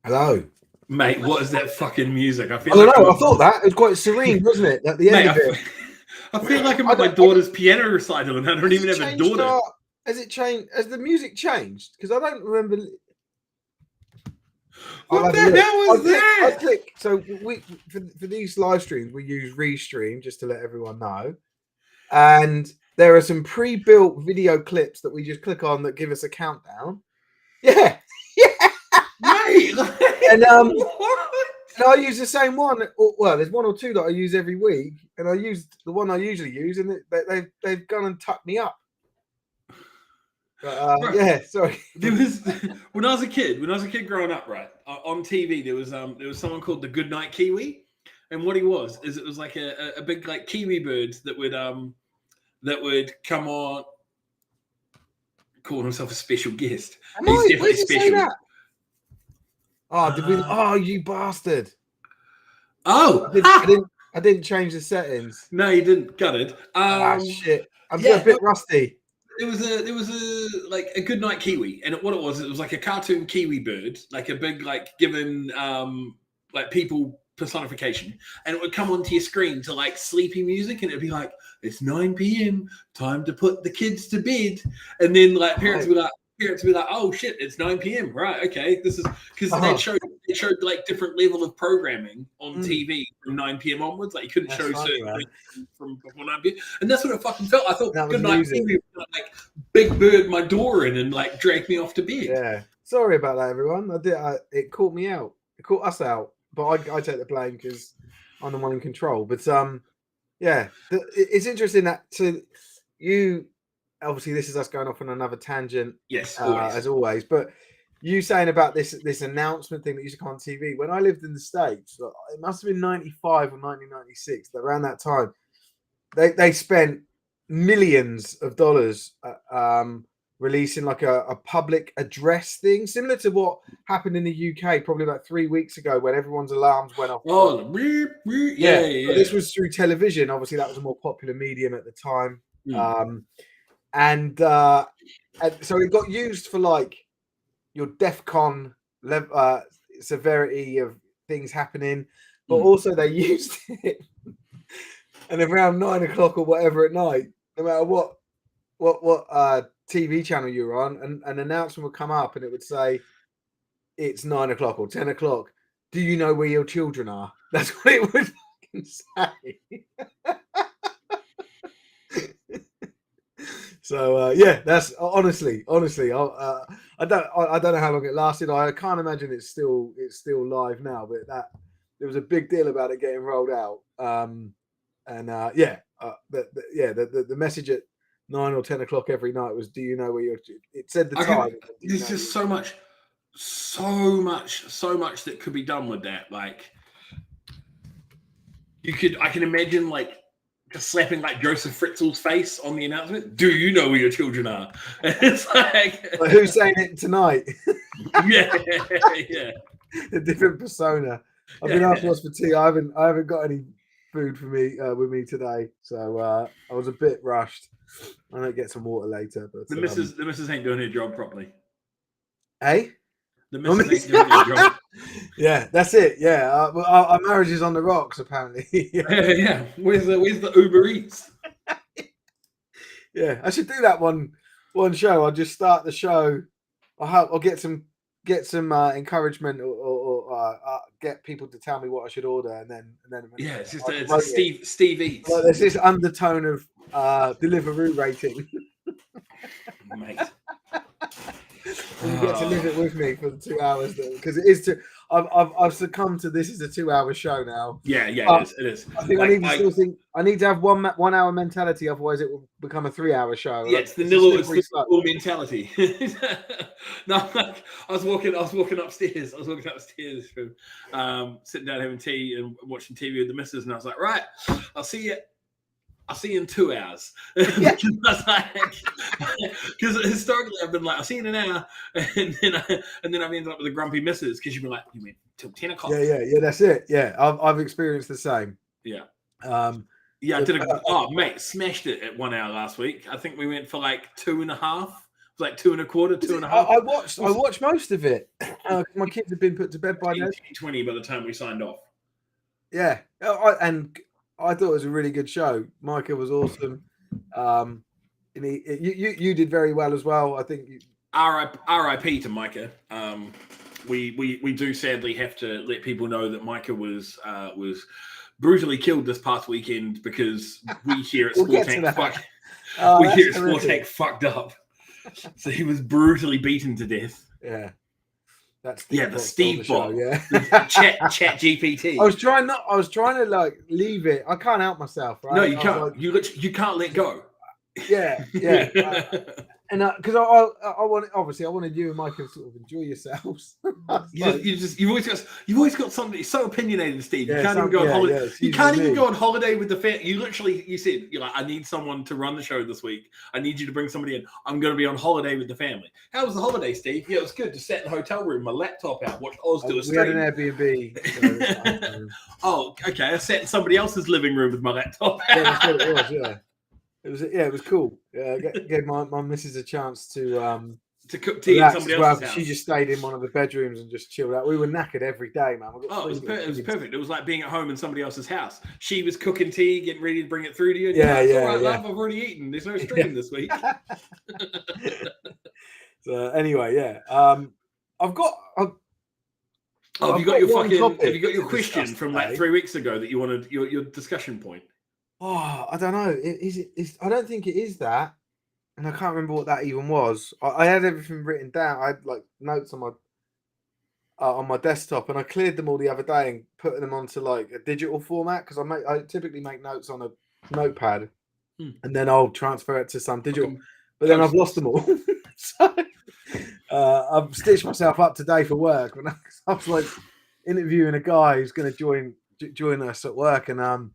Hello. Mate, what is that fucking music? I feel I don't like know. I thought that it was quite serene, wasn't it? At the end of it. I feel like I'm at my daughter's piano recital, and I don't even have a daughter. Has it changed? Has the music changed? Because I don't remember. What the hell was that? I click. So we for these live streams we use Restream just to let everyone know, and there are some pre-built video clips that we just click on that give us a countdown. Yeah, yeah, mate. And I use the same one. Well, there's one or two that I use every week, and I use the one I usually use, and they've gone and tucked me up. Yeah, sorry. There was when I was a kid growing up, right, on TV there was someone called the Goodnight Kiwi, and what he was is it was like a big like kiwi bird that would come on, calling himself a special guest. He's definitely special. Oh, did we? Oh, you bastard! Oh, I didn't change the settings. No, you didn't. Got it. Shit! I'm a bit rusty. There was a Goodnight Kiwi, and what it was like a cartoon kiwi bird, like a big like given like people personification, and it would come onto your screen to like sleepy music, and it'd be like, it's 9 p.m. time to put the kids to bed, and then like parents would be like, oh shit, it's 9 p.m. right? Okay, this is because they showed like different level of programming on TV from 9 p.m. onwards. Like you couldn't show certain things from before 9 p.m. And that's what it fucking felt. I thought Goodnight Kiwi was like Big Bird my door in and like drag me off to bed. Yeah, sorry about that, everyone. It caught me out. It caught us out, but I take the blame because I'm the one in control. But yeah, it's interesting that you. Obviously, this is us going off on another tangent. Yes, as always. But you saying about this announcement thing that used to come on TV. When I lived in the States, it must have been 95 or 1996. Around that time, they spent millions of dollars releasing like a public address thing, similar to what happened in the UK probably about 3 weeks ago when everyone's alarms went off. Oh, yeah. But this was through television. Obviously, that was a more popular medium at the time. And so it got used for like your DEFCON severity of things happening, but also they used it. And around 9 o'clock or whatever at night, no matter what TV channel you were on, an announcement would come up and it would say, "It's 9 o'clock or 10 o'clock. Do you know where your children are?" That's what it would say. So yeah, that's honestly, I don't know how long it lasted. I can't imagine it's still live now, but there was a big deal about it getting rolled out. The message at 9 or 10 o'clock every night was, "Do you know where you're?" It said the time. There's just so much that could be done with that. Like I can imagine like just slapping like Joseph Fritzl's face on the announcement. "Do you know where your children are?" And it's like, who's saying it tonight? yeah. A different persona. I've been asked what's for tea. I haven't got any food for me with me today, so I was a bit rushed. I might get some water later. But the missus ain't doing her job properly. Hey. The missus ain't doing her job. Yeah, that's it. Yeah, our marriage is on the rocks, apparently. Yeah. Where's the Uber Eats? Yeah, I should do that one show. I'll just start the show. I'll get some encouragement or get people to tell me what I should order, and then yeah, it's just Steve Eats. Well, there's this undertone of Deliveroo rating. Mate. And you get to live it with me for the 2 hours, because it is I've succumbed to this is a 2 hour show now. Yeah, it is. I think I need to have 1 hour mentality, otherwise it will become a 3 hour show. Yeah, it's the nil mentality. No, I was walking upstairs. From sitting down having tea and watching TV with the missus, and I was like, right, I'll see you in 2 hours. Because historically I've been like, I'll see you in an hour, and then I've ended up with a grumpy missus because you've been like, you went till 10 o'clock. Yeah, that's it. Yeah, I've experienced the same. Yeah. I did mate, smashed it at 1 hour last week. I think we went for like 2.5 It's like 2.25, 2.5. I watched most of it. My kids had been put to bed by then. 20 by the time we signed off. Yeah, and I thought it was a really good show. Micah was awesome. And you did very well as well. I think. R.I.P. to Micah. We do sadly have to let people know that Micah was brutally killed this past weekend because we here at Sportank fucked up. So he was brutally beaten to death. Yeah. That's the Steve bot. Yeah. Chat GPT. I was trying to like leave it. I can't help myself, right? No, you can't. You can't let go. Yeah. And because I wanted you and Mike to sort of enjoy yourselves. You've always got something so opinionated, Steve. Yeah, you can't even go on holiday. Yeah, you can't even go on holiday with the fan. You said you're like, I need someone to run the show this week. I need you to bring somebody in. I'm going to be on holiday with the family. How was the holiday, Steve? Yeah, it was good. Just sat in the hotel room, my laptop out, watched Oz do a stream. We had an Airbnb. So, oh, okay. I sat in somebody else's living room with my laptop out. Yeah, that's what it was. Yeah. It was cool. Gave my missus a chance to cook tea in somebody else's house. She just stayed in one of the bedrooms and just chilled out. We were knackered every day, man. It was perfect. It was like being at home in somebody else's house. She was cooking tea, getting ready to bring it through to you. Yeah. Love, I've already eaten. There's no stream this week. So anyway, yeah. Have you got your question from like 3 weeks ago that you wanted your discussion point? Oh, I don't know. I don't think it is that, and I can't remember what that even was. I had everything written down. I had like notes on my desktop, and I cleared them all the other day and put them onto like a digital format because I typically make notes on a notepad, and then I'll transfer it to some digital. But then I've lost them all. So I've stitched myself up today for work when I was like interviewing a guy who's going to join us at work, and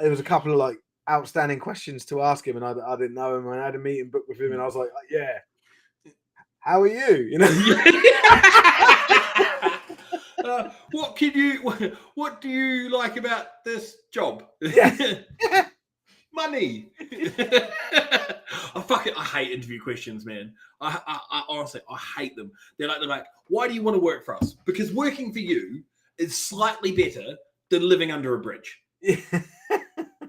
there was a couple of like outstanding questions to ask him, and I didn't know him. And I had a meeting booked with him, and I was like, "Yeah, how are you?" You know. What do you like about this job? Yeah. Money. I hate interview questions, man. I honestly hate them. They're like, why do you want to work for us? Because working for you is slightly better than living under a bridge. Yeah.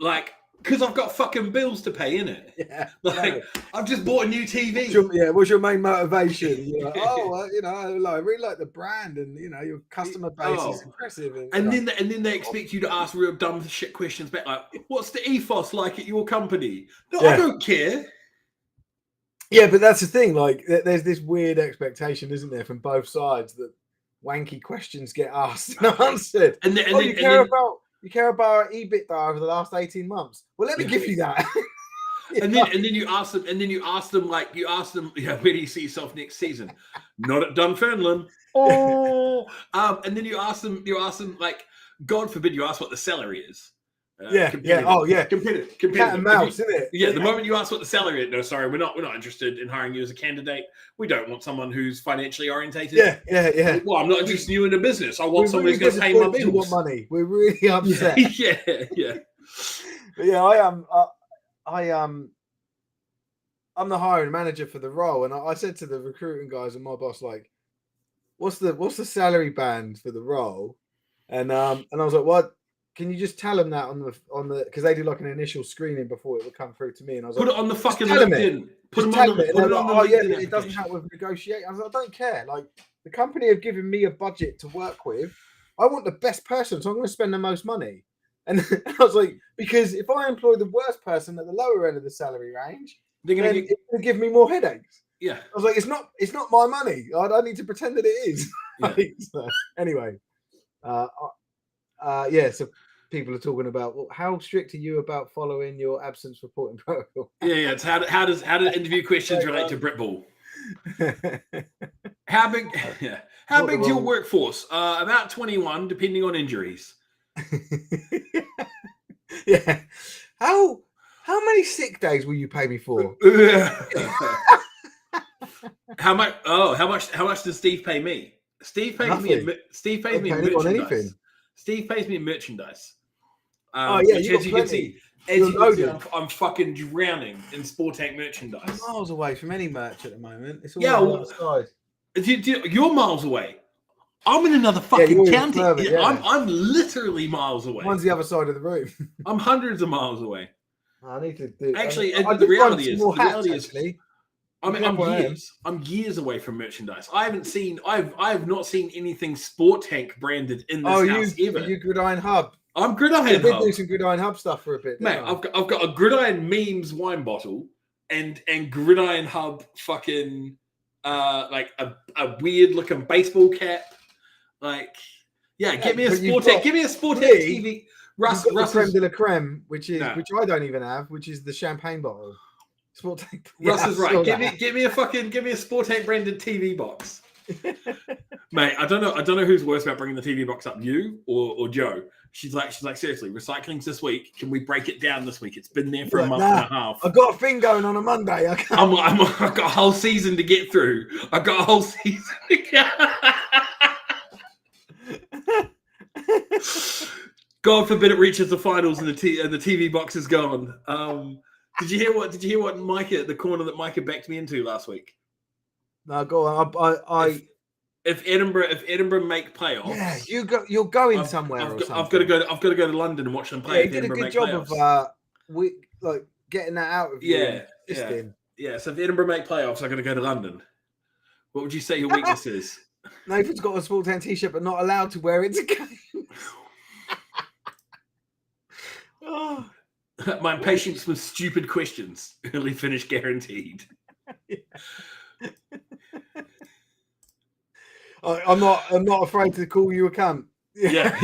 Like, because I've got fucking bills to pay, innit? Yeah. Like, I've just bought a new TV. What's your main motivation? You're like, I really like the brand, and your customer base is impressive. And then they expect you to ask real dumb shit questions back, like, what's the ethos like at your company? No, I don't care. Yeah, but that's the thing. Like, there's this weird expectation, isn't there, from both sides that wanky questions get asked and answered. And you care about our EBITDA over the last 18 months. Well, let me give you that. And then you ask them, where do you see yourself next season? Not at Dunfermline. Oh, and then you ask them, like, God forbid you ask what the salary is. Competitive. Cat and mouse, isn't it? Yeah, the moment you ask what the salary is, no, sorry, we're not interested in hiring you as a candidate. We don't want someone who's financially orientated. Yeah. Well, I'm not interested in you in a business. I want somebody who's going to pay my bills. You want money. We're really upset. Yeah. But yeah, I'm the hiring manager for the role, and I said to the recruiting guys and my boss, like, what's the salary band for the role? And I was like, what? Can you just tell them that on the because they do like an initial screening before it would come through to me, and I was put like, it on the fucking LinkedIn. Put it on the it doesn't help with negotiating. I was like, I don't care. Like, the company have given me a budget to work with. I want the best person, so I'm going to spend the most money. And I was like, because if I employ the worst person at the lower end of the salary range, it's going to give me more headaches. Yeah, I was like, it's not my money. I don't need to pretend that it is. So, anyway, so people are talking about, well, how strict are you about following your absence reporting protocol? Yeah. It's how do interview questions relate to Britball? How big's your workforce? About 21, depending on injuries. Yeah. How many sick days will you pay me for? How much does Steve pay me? Steve pays me merchandise. Steve pays me in merchandise. Yeah, which, you as you can see, I'm fucking drowning in Sport Tank merchandise. I'm miles away from any merch at the moment. It's all Yeah, on the other side. You're miles away. I'm in another fucking county. Yeah. I'm literally miles away. Mine's the other side of the room. I'm hundreds of miles away. I need to do. Actually, the reality is, I'm years away from merchandise. I've not seen anything Sport Tank branded in this house ever. You Gridiron Hub. I'm Gridiron Hub. I've been doing some Gridiron Hub stuff for a bit, mate. I've got a Gridiron Memes wine bottle and Gridiron Hub fucking like a weird looking baseball cap. Like, give me a Sport Tank. Give me a Sport Tank TV. Russ creme de la creme, which I don't even have, which is the champagne bottle. Sport Tank. Russ is right. Give me a Sport Tank branded TV box, mate. I don't know who's worse about bringing the TV box up, you or Joe. She's like seriously, recycling's this week. Can we break it down this week? It's been there for a month and a half. I've got a thing going on a Monday. I've got a whole season to get through. I've got a whole season to get. God forbid it reaches the finals and the TV box is gone. Did you hear what Micah, the corner that Micah backed me into last week? No, go on. If Edinburgh make playoffs, you're going somewhere. I've got to go to London and watch them play. You did a good job of getting that out of you. Yeah. So if Edinburgh make playoffs, I'm going to go to London. What would you say your weakness is? Nathan's got a Sport Tank t-shirt, but not allowed to wear it to games. My patience with stupid questions. Early finish guaranteed. I'm not afraid to call you a cunt. Yeah.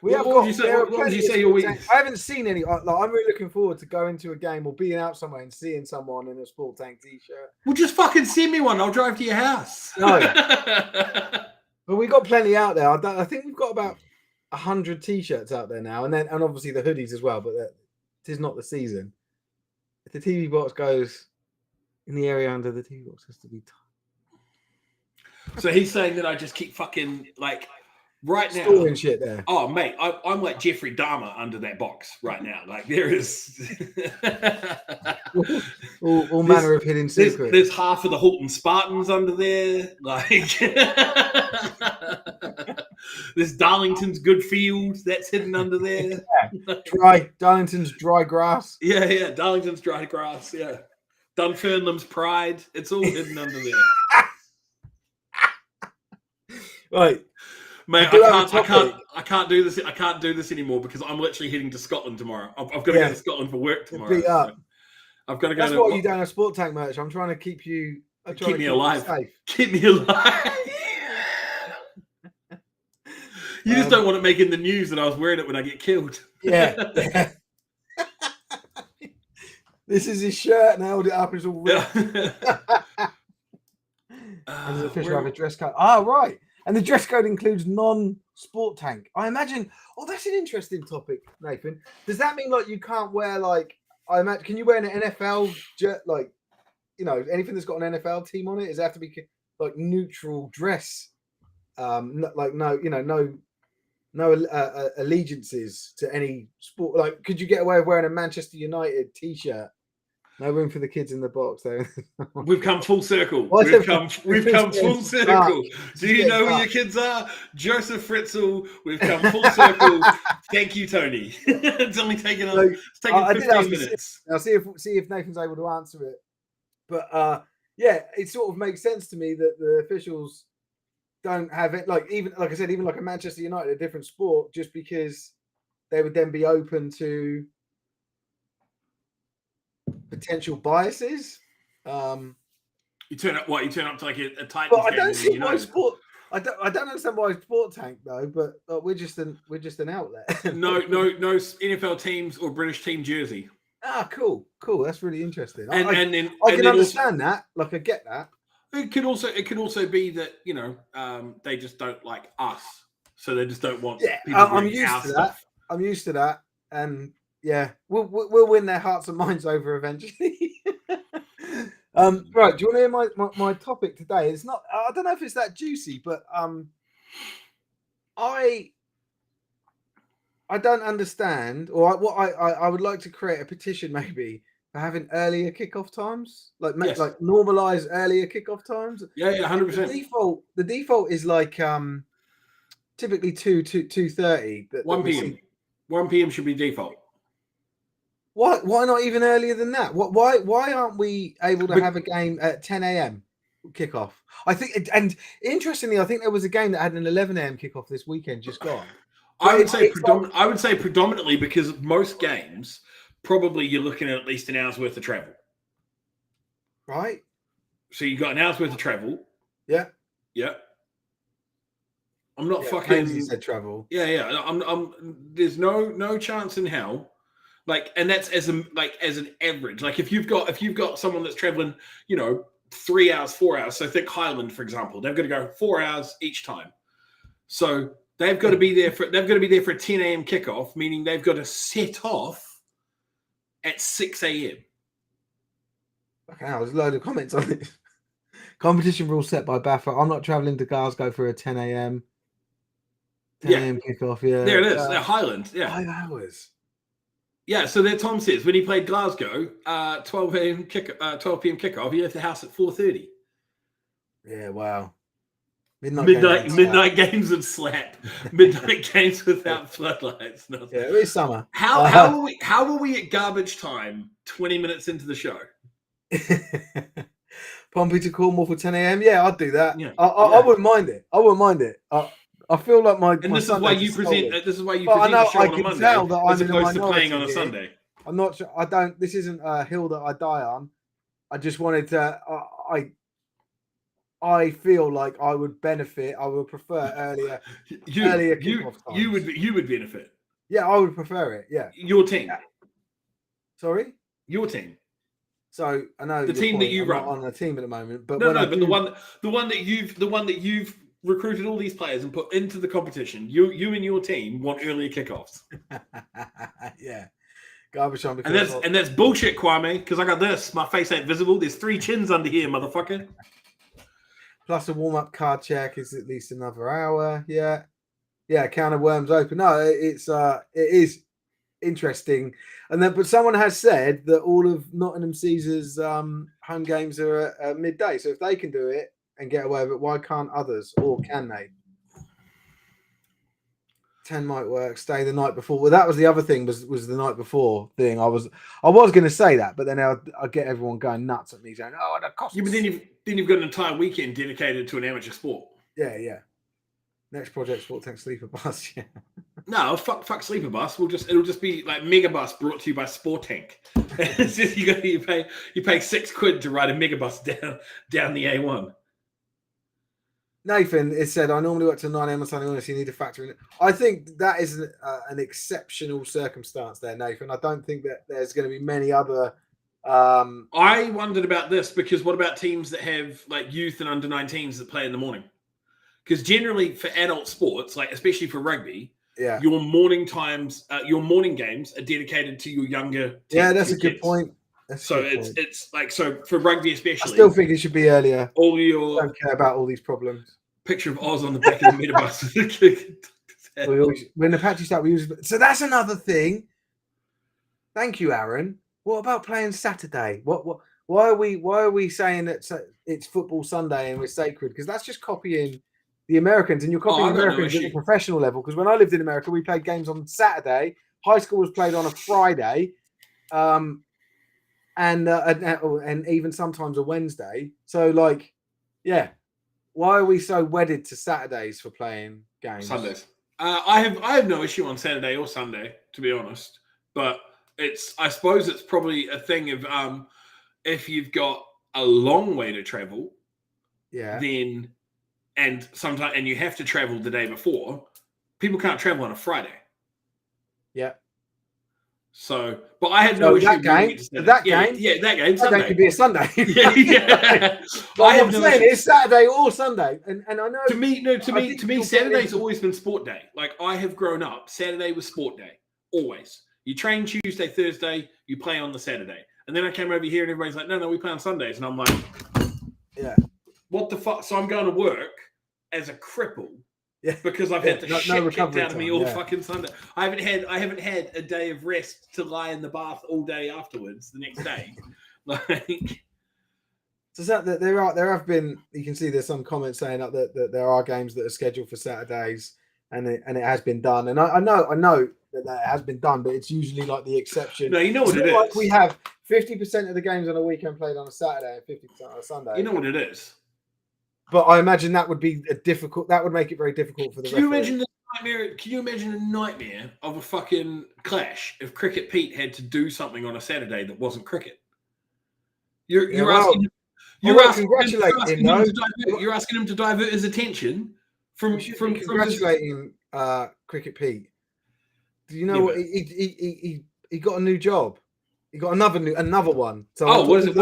What would you say your weakness? I haven't seen any. I'm really looking forward to going to a game or being out somewhere and seeing someone in a Sport Tank t-shirt. Well, just fucking send me one. I'll drive to your house. No, but we got plenty out there. I think we've got about 100 t-shirts out there now, and obviously the hoodies as well. But it is not the season. If the TV box goes in the area under the TV box, has to be. So he's saying that I just keep fucking like. Right now, storing shit there. Oh, mate, I'm like Jeffrey Dahmer under that box right now. Like there is all manner of hidden secrets. There's half of the Halton Spartans under there. Like there's Darlington's Good Field that's hidden under there. Darlington's dry grass. Yeah, Darlington's dry grass. Yeah, Dunfermline's Pride. It's all hidden under there. Right. Mate, I can't do this. I can't do this anymore because I'm literally heading to Scotland tomorrow. I've got to go to Scotland for work tomorrow. Beat up. So I've got to go. That's what you don't have Sport Tank merch. I'm trying to keep you. Keep me alive. Keep me alive. You just don't want it making the news that I was wearing it when I get killed. Yeah. This is his shirt, and I held it up. It's all red. And the official have a dress code. Right. And the dress code includes non-Sport Tank. I imagine. Oh, that's an interesting topic, Nathan. Does that mean like you can't wear like? I imagine. Can you wear an NFL anything that's got an NFL team on it? Does it have to be like neutral dress? No allegiances to any sport. Like, could you get away with wearing a Manchester United t-shirt? No room for the kids in the box, though. We've come full circle. We've come full circle. Do you know who your kids are? Joseph Fritzl. We've come full circle. Thank you, Tony. It's only taken 15 minutes. I'll see if Nathan's able to answer it. But it sort of makes sense to me that the officials don't have it. Even like a Manchester United, a different sport, just because they would then be open to potential biases. You turn up to like a tight. But I don't see why sport. I don't understand why Sport Tank though. But we're just an outlet. no NFL teams or British team jersey. Cool. That's really interesting. I can understand that. Like I get that. It could also be that they just don't like us, so they just don't want. Yeah, people I'm used to that. I'm used to that, and yeah, we'll win their hearts and minds over eventually. Right, do you want to hear my topic today? It's not. I don't know if it's that juicy, but I don't understand, or I would like to create a petition maybe for having earlier kickoff times, like Yes. like normalize earlier kickoff times. Yeah, 100%. The default is like typically 2:30. 1 p.m. 1 p.m. should be default. Why not even earlier than that? Why aren't we able to have a game at 10 a.m. kickoff? I think, and interestingly, I think there was a game that had an 11 a.m. kickoff this weekend just gone. I would say predominantly because most games, probably you're looking at least an hour's worth of travel. Right. So you got an hour's worth of travel. Yeah. Yeah. I'm not fucking. You said travel. Yeah. I'm. There's no chance in hell. Like, and that's as an average. Like, if you've got someone that's traveling, 3 hours, 4 hours. So think Highland, for example, they've got to go 4 hours each time. So they've got to be there for a 10 a.m. kickoff, meaning they've got to set off at 6 a.m. Okay, there's a load of comments on this. Competition rules set by BAFA. I'm not traveling to Glasgow for a 10 a.m. 10 a.m. kickoff. Yeah, there it is. Highland. Yeah, 5 hours. Yeah, so there Tom says when he played Glasgow, 12 p.m. kickoff, he left the house at 4:30. Yeah, wow. Midnight games of slap. Midnight games without floodlights. Nothing. Yeah, it is summer. How are we at garbage time 20 minutes into the show? Pompey to Cornwall for 10 a.m. Yeah, I'd do that. Yeah. I wouldn't mind it. I feel like this is why you present the show on a Monday as opposed to playing on a Sunday. I'm not sure. I don't. This isn't a hill that I die on. I just wanted to. I feel like I would benefit. I would prefer earlier kickoff times. You would benefit. Yeah, I would prefer it. Yeah. Your team. Yeah. Sorry. Your team. So I know the team that you run on a team at the moment, but the one that you've recruited all these players and put into the competition. You and your team want earlier kickoffs. Yeah, garbage time. And that's bullshit, Kwame. Because I got this. My face ain't visible. There's 3 chins under here, motherfucker. Plus a warm-up card check is at least another hour. Yeah, can of worms open. No, it is interesting. And then, but someone has said that all of Nottingham Caesar's home games are at midday. So if they can do it and get away with it, why can't others? Or can they? 10 might work. Stay the night before. Well, that was the other thing. Was the night before thing. I was going to say that, but then I get everyone going nuts at me saying, "Oh, that costs." Yeah, but then you've got an entire weekend dedicated to an amateur sport. Yeah. Next project, Sport Tank Sleeper Bus. Yeah. No, fuck Sleeper Bus. It'll just be like Megabus brought to you by Sport Tank. It's just you pay £6 to ride a Megabus down the A1. Nathan has said, I normally work till 9 a.m. on Sunday morning, so you need to factor in. I think that is an exceptional circumstance there, Nathan. I don't think that there's going to be many other. I wondered about this because what about teams that have like youth and under 19s that play in the morning? Because generally for adult sports, like especially for rugby, your morning games are dedicated to your younger teams. Yeah, that's a good point. It's like, so for rugby especially. I still think it should be earlier. I don't care about all these problems. Picture of Oz on the back of the Metabus. When the Apache start, we use. So that's another thing. Thank you, Aaron. What about playing Saturday? Why are we saying that it's football Sunday and we're sacred? Because that's just copying the Americans, and you're copying Americans at the professional level. Because when I lived in America, we played games on Saturday. High school was played on a Friday, and even sometimes a Wednesday. So, like, yeah, why are we so wedded to Saturdays for playing games? Sundays. I have no issue on Saturday or Sunday, to be honest. But I suppose it's probably a thing of if you've got a long way to travel, then. And you have to travel the day before. People can't travel on a Friday. Yeah. So, but I had no issue. That game. That game. Sunday could be a Sunday. Yeah. I'm saying it's Saturday or Sunday, and I know. To me, Saturday's always been sport day. Like I have grown up, Saturday was sport day. Always. You train Tuesday, Thursday, you play on the Saturday, and then I came over here and everybody's like, no, we play on Sundays, and I'm like, yeah. What the fuck? So I'm going to work as a cripple Yeah, because I've had the shit kicked out of me all time, fucking Sunday. I haven't had a day of rest to lie in the bath all day afterwards. The next day, like. So that there have been, you can see there's some comments saying that there are games that are scheduled for Saturdays, and it has been done. And I know that has been done, but it's usually like the exception. No, you know what it is. Like we have 50% of the games on a weekend played on a Saturday and 50% on a Sunday. You know what it is. But I imagine that would be that would make it very difficult for the referee. Can you imagine a nightmare of a fucking clash if Cricket Pete had to do something on a Saturday that wasn't cricket? You're asking him to divert his attention from congratulating Cricket Pete. Do you know what he got a new job? He got another one. So what is it?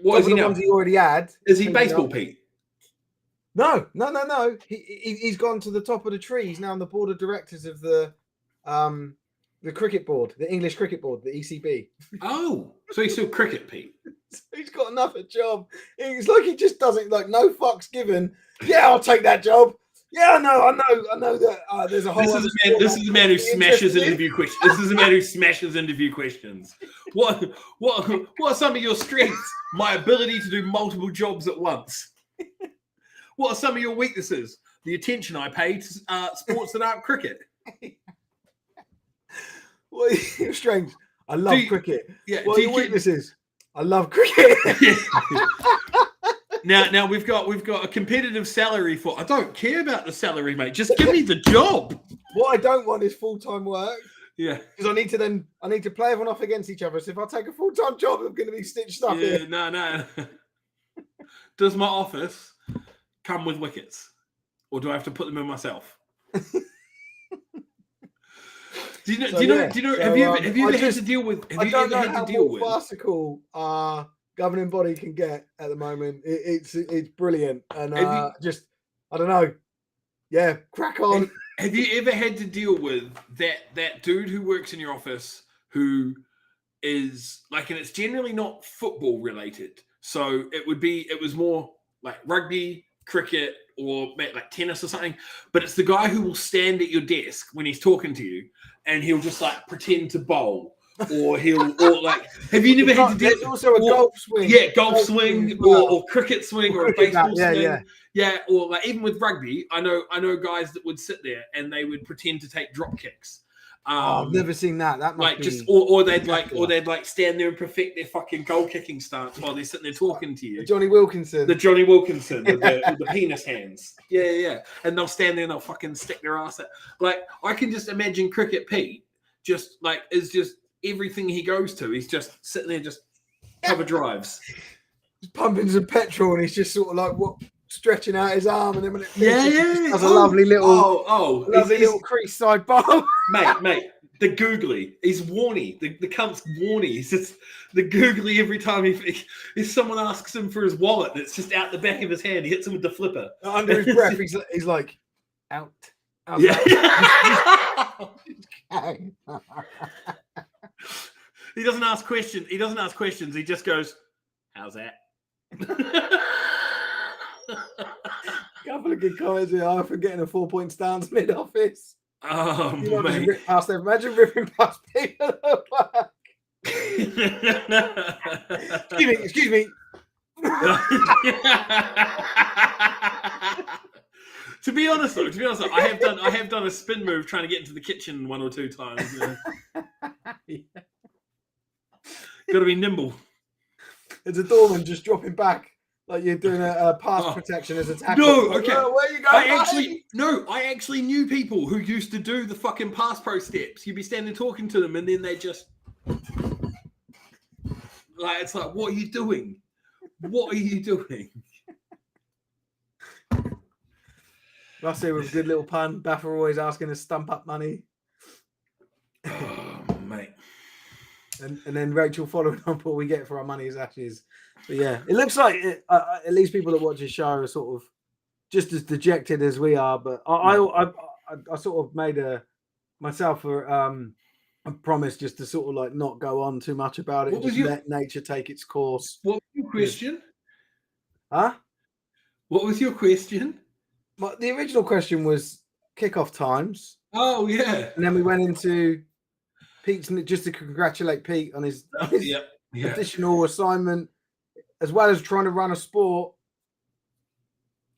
What is he now? Ones he already had. Is he baseball Pete? No. He's gone to the top of the tree. He's now on the board of directors of the cricket board, the English Cricket Board, the ECB. Oh, so he's still Cricket Pete. He's got another job. It's like he just doesn't, like, no fucks given. Yeah, I'll take that job. Yeah, I know that there's a whole. This is a man who smashes interview questions. This is a man who smashes interview questions. What are some of your strengths? My ability to do multiple jobs at once. What are some of your weaknesses? The attention I pay to sports that aren't cricket. What are your strengths? I love cricket. Yeah. What are your weaknesses? I love cricket. Now we've got a competitive salary for. I don't care about the salary, mate. Just give me the job. What I don't want is full-time work. Yeah, because I need to play everyone off against each other. So if I take a full-time job, I'm going to be stitched up here. No. Does my office come with wickets, or do I have to put them in myself? Do you know? Have you ever had to deal with? Have you ever had to deal with? Farcical governing body can get at the moment. It's brilliant, and I don't know. Yeah, crack on. Have you ever had to deal with that dude who works in your office who is like, and it's generally not football related. So it was more like rugby, cricket, or like tennis or something. But it's the guy who will stand at your desk when he's talking to you, and he'll just like pretend to bowl, or like. Have you never had to deal? There's also a golf swing. Yeah, golf swing, or cricket swing, or a baseball swing. Yeah, or like even with rugby, I know guys that would sit there and they would pretend to take drop kicks. I've never seen that. That must like be just or they'd like stand there and perfect their fucking goal kicking stance while they're sitting there talking to you. The Johnny Wilkinson with the penis hands. Yeah. And they'll stand there and they'll fucking stick their ass at. Like I can just imagine Cricket Pete just like is just everything he goes to. He's just sitting there just cover drives, he's pumping some petrol, and he's just sort of like stretching out his arm, and then when it finishes, has a lovely little little crease side bar. mate, the googly, he's warny. The cunt's warny. He's just the googly every time if someone asks him for his wallet, and it's just out the back of his hand. He hits him with the flipper under his breath. He's like out. Yeah. He doesn't ask questions. He just goes, "How's that?" Couple of good comments here for getting a 4-point stance mid-office. Oh, mate. Rip past them. Imagine ripping past people at the back. Excuse me. To be honest, I have done a spin move trying to get into the kitchen 1 or 2 times. Yeah. Got to be nimble. It's a doorman just dropping back. Like you're doing a pass protection as a tackle. No, okay. Oh, where you going? I actually knew people who used to do the fucking pass pro steps. You'd be standing talking to them, and then they just like it's like, what are you doing? What are you doing? Last year was a good little pun. Baffer always asking us stump up money. Oh, mate. And then Rachel following on what we get for our money is ashes. But yeah, it looks like at least people that watch this show are sort of just as dejected as we are. But I sort of made myself a promise just to sort of like not go on too much about it. Let nature take its course. What was your question? Huh? What was your question? The original question was kickoff times. Oh yeah. And then we went into Pete's, just to congratulate Pete on his additional assignment, as well as trying to run a sport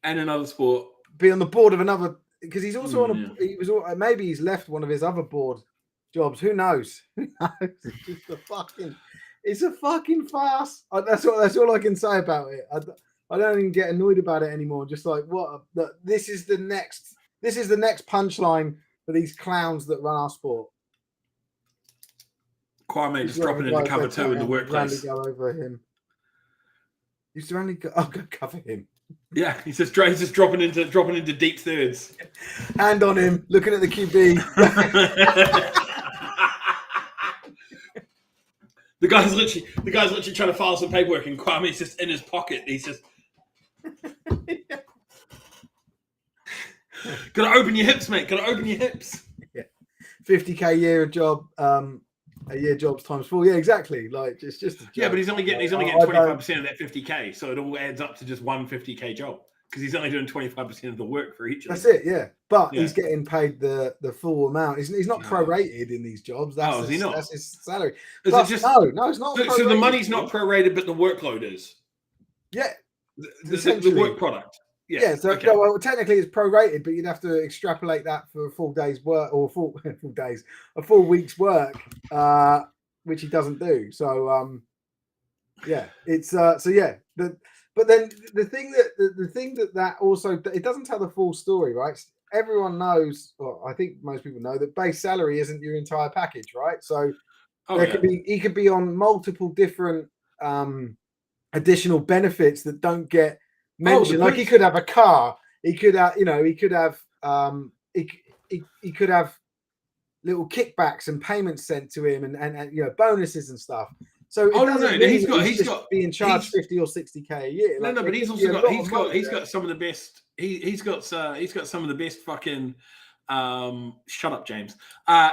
and another sport. Be on the board of another, because he's also on a. He was maybe he's left one of his other board jobs. Who knows? It's just it's a fucking farce. That's all I can say about it. I don't even get annoyed about it anymore. Just like this is the next punchline for these clowns that run our sport. Kwame just dropping into cover 2 in the workplace. Go over him. Used to only go cover him. Yeah, he's just dropping into deep thirds. Hand on him, looking at the QB. The guy's literally trying to file some paperwork, and Kwame's just in his pocket. He's just gotta open your hips, mate. Gotta open your hips. Yeah, 50K a year job. A year jobs times 4. Yeah, exactly. Like just a job. Yeah, but he's only getting 25% of that 50K, so it all adds up to just one 50K job because he's only doing 25% of the work for each of them. That's it. Yeah, but he's getting paid the full amount. He's not prorated in these jobs. That's That's his salary. Plus, no, it's not. So the money's not prorated, but the workload is. Yeah, the work product. Yeah, so well, technically it's prorated, but you'd have to extrapolate that for a full day's work or a full week's work, which he doesn't do. So, it's but then the thing that also it doesn't tell the full story, right? Everyone knows, well, I think most people know that base salary isn't your entire package, right? So he could be on multiple different additional benefits that don't get mentioned. Like he could have a car, he could have he could have little kickbacks and payments sent to him and bonuses and stuff. So he's got being charged 50 or 60K a year. But he's also got some of the best. He's got some of the best fucking. Shut up, James.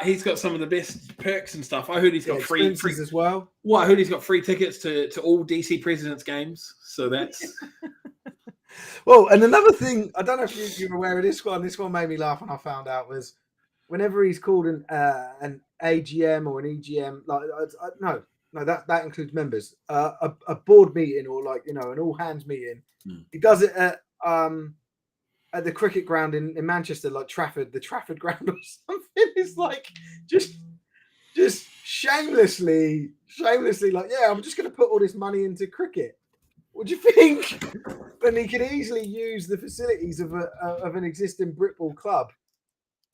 He's got some of the best perks and stuff. I heard he's got free as well. Well, I heard he's got free tickets to all DC Presidents games. So that's. Well, and another thing, I don't know if you're aware of this one. This one made me laugh when I found out was whenever he's called an AGM or an EGM, that includes members. A board meeting or an all hands meeting. He does it at the cricket ground in Manchester, like the Trafford ground or something. It's like just shamelessly like, I'm just going to put all this money into cricket. What do you think? Then he could easily use the facilities of an existing Britball club,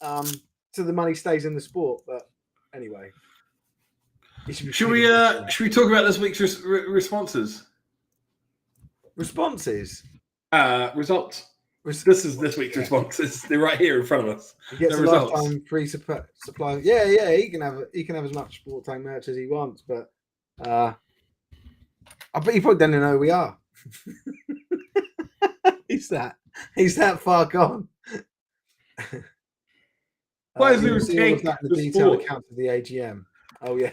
so the money stays in the sport. But anyway, should we talk about this week's responses? Responses. Results. This is this week's responses. They're right here in front of us. He gets a lifetime free supply. Yeah. He can have as much Sport Tank merch as he wants, but. I bet you probably don't know who we are. He's that far gone. Why is there a tank? The detailed account of the AGM. Oh yeah.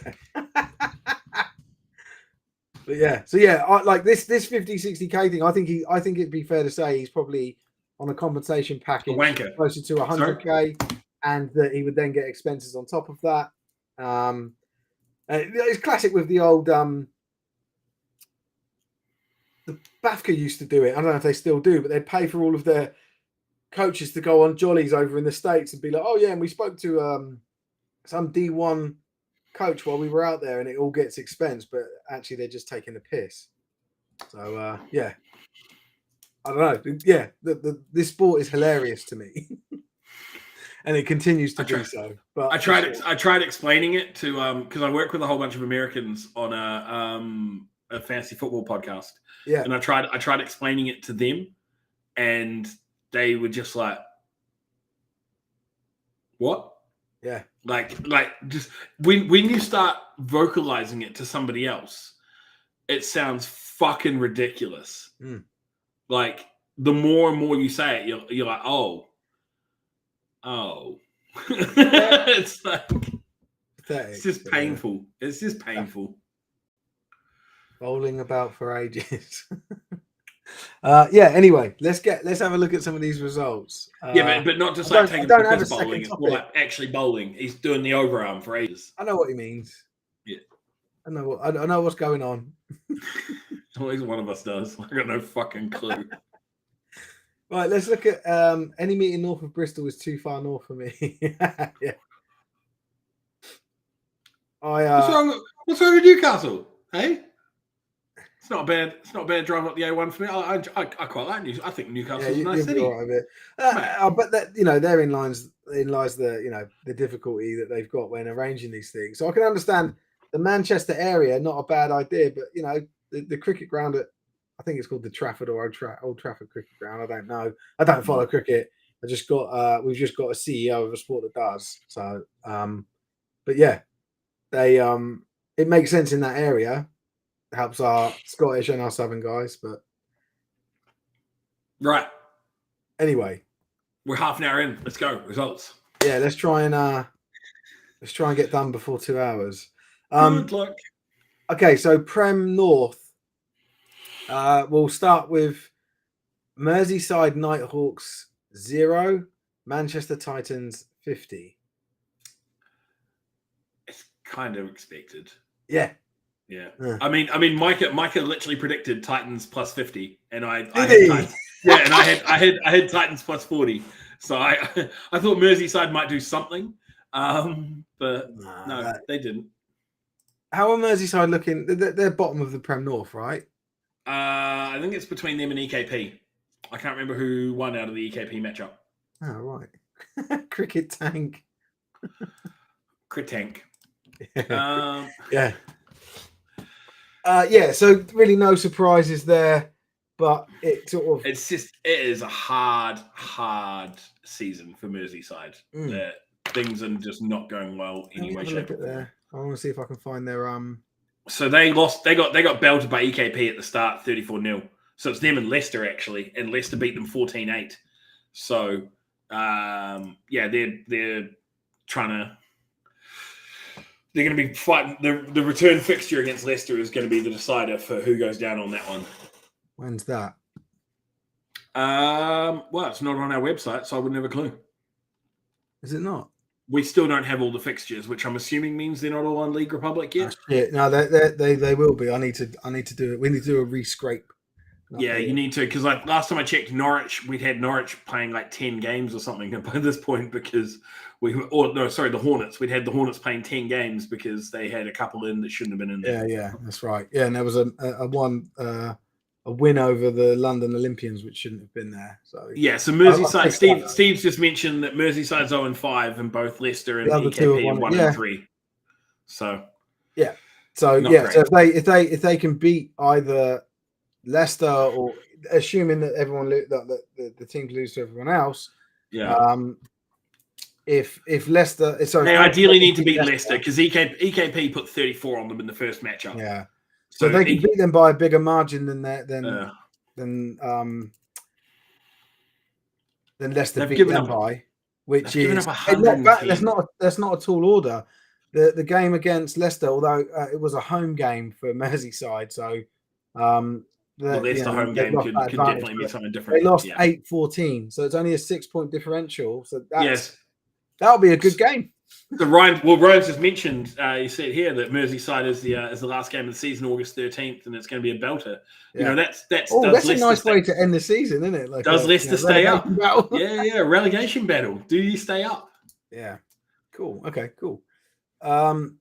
But yeah, so I like this 50-60K thing. I think it'd be fair to say he's probably on a compensation package closer to 100K, and that he would then get expenses on top of that. It's classic with the old the BAFCA used to do it. I don't know if they still do, but they'd pay for all of their coaches to go on jollies over in the States and be like, oh yeah, and we spoke to some D1 coach while we were out there, and it all gets expensed, but actually they're just taking the piss. So I don't know. Yeah, this sport is hilarious to me. And it continues to do so. But I tried explaining it to because I work with a whole bunch of Americans on a fantasy football podcast. Yeah. And I tried explaining it to them, and they were just like, "What?" Yeah. Like just when you start vocalizing it to somebody else, it sounds fucking ridiculous. Like the more and more you say it, you're like, oh. It's like it's just painful. It's just painful. Rolling about for ages. Yeah. Anyway, let's have a look at some of these results. Yeah, but not just I like don't taking some have a piss bowling. second It's more topic. like actually bowling. He's doing the overarm for ages. I know what he means. Yeah. I know what's going on. At least one of us does. I got no fucking clue. Right, let's look at any meeting north of Bristol is too far north for me. Yeah. What's wrong with Newcastle? Hey? It's not bad. It's not a bad drive up the A1 for me. I quite like Newcastle. I think Newcastle's a nice city. All right with it. But that, therein lies the the difficulty that they've got when arranging these things. So I can understand the Manchester area, not a bad idea, but the cricket ground at, I think it's called the Trafford or Old Trafford Cricket Ground. I don't know. I don't follow cricket. We've just got a CEO of a sport that does. So, but yeah, they it makes sense in that area. Helps our Scottish and our Southern guys, but right. Anyway, we're half an hour in. Let's go. Results. Yeah, let's try and get done before 2 hours. Good luck. Okay, so Prem North. We'll start with Merseyside Nighthawks 0, Manchester Titans 50. It's kind of expected. Yeah. Yeah. I mean, Micah literally predicted Titans plus 50, and I had Titans, and I had Titans plus 40. So I thought Merseyside might do something, but no, they didn't. How are Merseyside looking? They're bottom of the Prem North, right? I think it's between them and EKP. I can't remember who won out of the EKP matchup. Oh, right. Cricket Tank. Crit Tank. Yeah. So really no surprises there, but it is a hard season for Merseyside. Things are just not going well anyway. Shape or form. I want to see if I can find their So they lost. They got belted by EKP at the start, 34-0. So it's them and Leicester actually, and Leicester beat them 14-8. So they're trying to. They're going to be fighting. The return fixture against Leicester is going to be the decider for who goes down on that one. When's that? Well, it's not on our website, so I wouldn't have a clue. Is it not? We still don't have all the fixtures, which I'm assuming means they're not all on League Republic yet. No, they will be. I need to do it. We need to do a re-scrape. Yeah, you need to, because like last time I checked Norwich, we'd had Norwich playing like 10 games or something by this point because the Hornets. We'd had the Hornets playing 10 games because they had a couple in that shouldn't have been in there. Yeah, that's right. Yeah, and there was a win over the London Olympians, which shouldn't have been there. So yeah, so Merseyside. Steve's just mentioned that Merseyside's 0-5, and both Leicester and EKP are 1-3. So yeah, so if they can beat either Leicester, or assuming that the teams lose to everyone else, if Leicester, they ideally need to beat Leicester because EKP put 34 on them in the first matchup. Yeah, so they can beat them by a bigger margin than Leicester beat them by, which is that's not a tall order. The game against Leicester, although it was a home game for Merseyside, so the Leicester home game could definitely mean something different. They lost 8-14, so it's only a 6-point differential. So that'll be a good game. So Ryan's just mentioned. You said here that Merseyside is the last game of the season, August 13th, and it's going to be a belter. Yeah. That's a nice way to end the season, isn't it? Like does Leicester stay up? Yeah, relegation battle. Do you stay up? Yeah, cool. Okay, cool. Can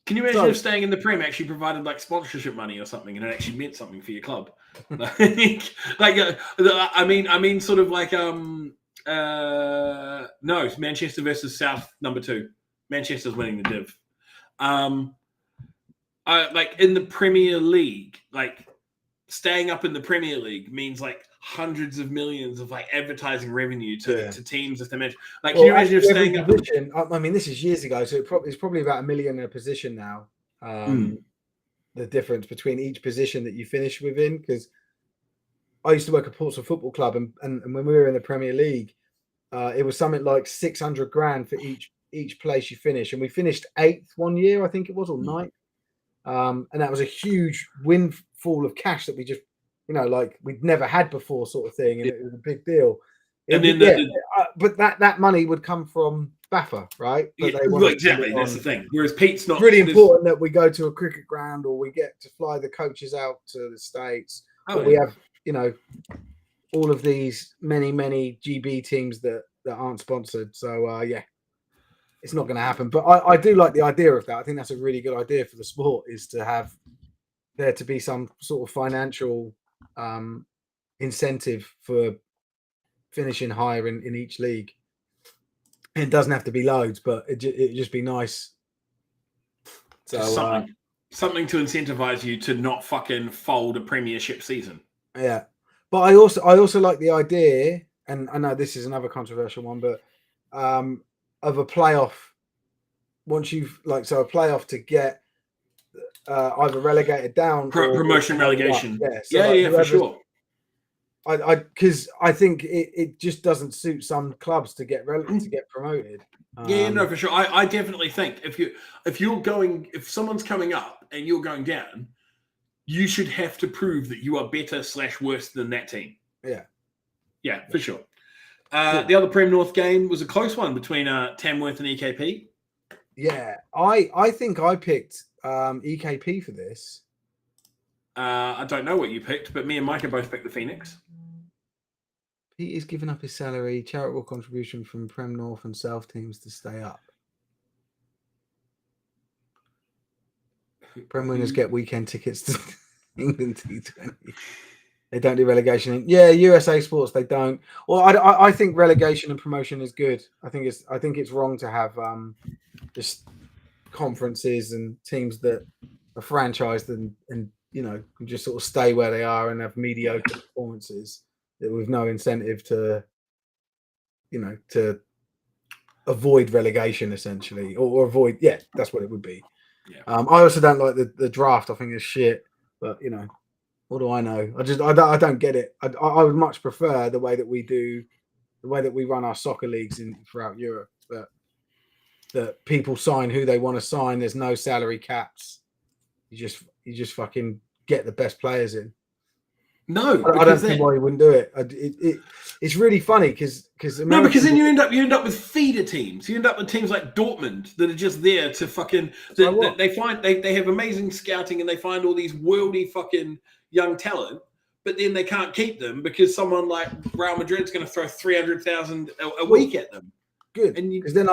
you imagine if staying in the Prem actually provided like sponsorship money or something, and it actually meant something for your club? I mean, sort of like no, Manchester versus South number 2. Manchester's winning the div. Like in the Premier League, like staying up in the Premier League means like hundreds of millions of like advertising revenue to teams if they mention. Like, can you imagine if staying up? I mean, this is years ago, so it's probably about $1 million a position now. The difference between each position that you finish within, because I used to work at Portsmouth Football Club, and when we were in the Premier League, it was something like 600 grand for each place you finish, and we finished 8th one year, I think it was, or 9th, and that was a huge windfall of cash that we just like we'd never had before, sort of thing, and it was a big deal. And then But that money would come from BAFA, right? But they want exactly, that's the thing. Whereas Pete's not. It's really important that we go to a cricket ground, or we get to fly the coaches out to the States. We have, all of these many GB teams that aren't sponsored. So it's not going to happen. But I do like the idea of that. I think that's a really good idea for the sport, is to have there to be some sort of financial incentive for finishing higher in each league. It doesn't have to be loads, but it'd just be nice. So something to incentivize you to not fucking fold a premiership season. Yeah, but I also like the idea, and I know this is another controversial one, but of a playoff. Once you've a playoff to get either relegated down, promotion, relegation. Yeah, for sure. Because I think it just doesn't suit some clubs to get promoted. For sure. I definitely think if someone's coming up and you're going down, you should have to prove that you are better / worse than that team. Yeah, for sure. The other Prem North game was a close one between Tamworth and EKP. Yeah, I think I picked EKP for this. I don't know what you picked, but me and Micah both picked the Phoenix. Pete is giving up his salary, charitable contribution from Prem North and South teams to stay up. Prem winners get weekend tickets to England T20. They don't do relegation. USA Sports, they don't. Well, I think relegation and promotion is good. I think it's wrong to have just conferences and teams that are franchised and just sort of stay where they are and have mediocre performances with no incentive to avoid relegation, essentially, or avoid. Yeah, that's what it would be. Yeah. I also don't like the draft. I think it's shit. But what do I know? I don't get it. I would much prefer the way that we run our soccer leagues throughout Europe. That people sign who they want to sign. There's no salary caps. You just fucking get the best players in. No, I don't think why you wouldn't do it. It's really funny because then you end up with feeder teams. You end up with teams like Dortmund that are just there to fucking. They have amazing scouting and they find all these worldy fucking young talent, but then they can't keep them because someone like Real Madrid's going to throw 300,000 a week at them. Good, because then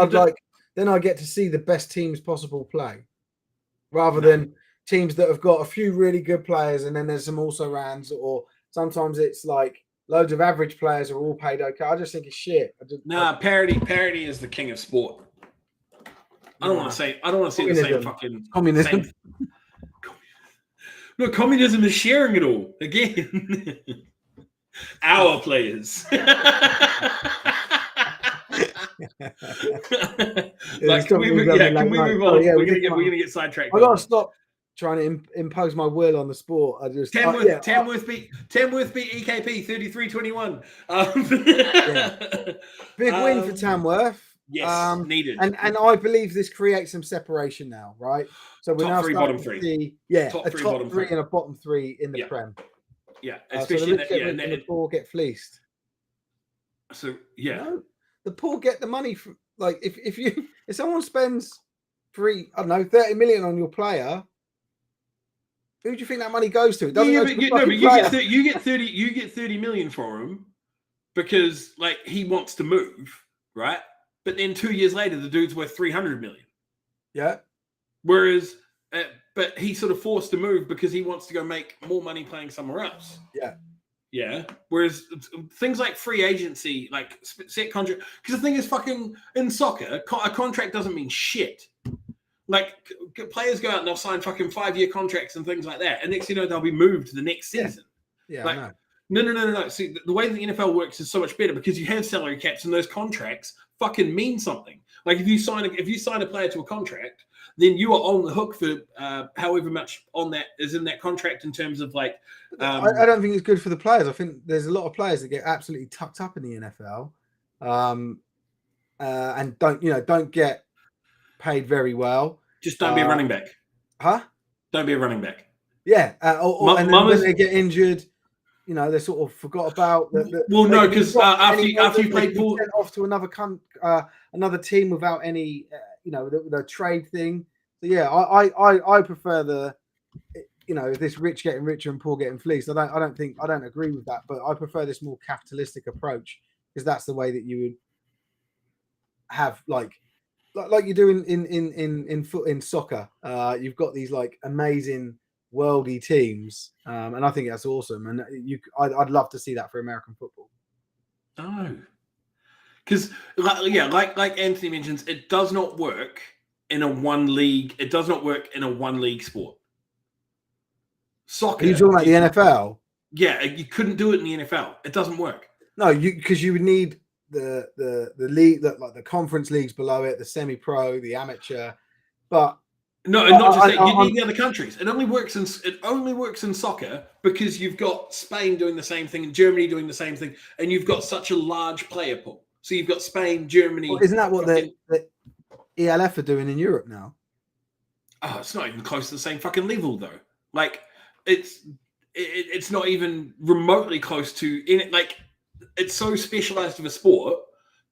I get to see the best teams possible play, rather than teams that have got a few really good players and then there's some also rans, or sometimes it's like loads of average players are all paid okay. I just think it's shit. Parity is the king of sport. I don't want to say the same fucking communism. No, communism is sharing it all again. Our players. Can we move on? We're gonna get sidetracked. I gotta stop trying to impose my will on the sport. Tamworth beat EKP 33-21. Big win for Tamworth. Yes, needed. And I believe this creates some separation now, right? So we're now bottom three. Top three and a bottom three in the Prem. Yeah, especially the poor get fleeced. So the poor get the money from, like, if someone spends 30 million on your player, who do you think that money goes to? It doesn't you get 30 million for him because like he wants to move, right? But then 2 years later, the dude's worth 300 million. Yeah. Whereas, but he's sort of forced to move because he wants to go make more money playing somewhere else. Yeah. Yeah. Whereas things like free agency, like set contract, because the thing is, fucking in soccer, a contract doesn't mean shit. Like players go out and they'll sign fucking 5-year contracts and things like that, and next thing you know, they'll be moved the next season. Yeah. Like, no. See, the way the NFL works is so much better because you have salary caps and those contracts fucking mean something. Like if you sign a player to a contract, then you are on the hook for however much on that is in that contract in terms of like. I don't think it's good for the players. I think there's a lot of players that get absolutely tucked up in the NFL, and don't get paid very well. Just don't be a running back. Huh? Don't be a running back. Yeah, and then when they get injured, they sort of forgot about. Well, no, because after you played for sent off to another team without any, the trade thing. So yeah, I prefer this rich getting richer and poor getting fleeced. I don't agree with that, but I prefer this more capitalistic approach because that's the way that you would have like you do in soccer. You've got these like amazing worldy teams, and I think that's awesome. And I'd love to see that for American football. No, because like Anthony mentions, it does not work in a one league. It does not work in a one league sport. Soccer. Are you talking about the NFL? Yeah, you couldn't do it in the NFL. It doesn't work. No, because you would need the league, like the conference leagues below it, the semi-pro, the amateur. But no, and not just that. You need the other countries. It only works in soccer because you've got Spain doing the same thing and Germany doing the same thing, and you've got such a large player pool. So you've got Spain, Germany. Well, isn't that what the ELF are doing in Europe now? Oh, it's not even close to the same fucking level though. Like it's not even remotely close to like it's so specialized of a sport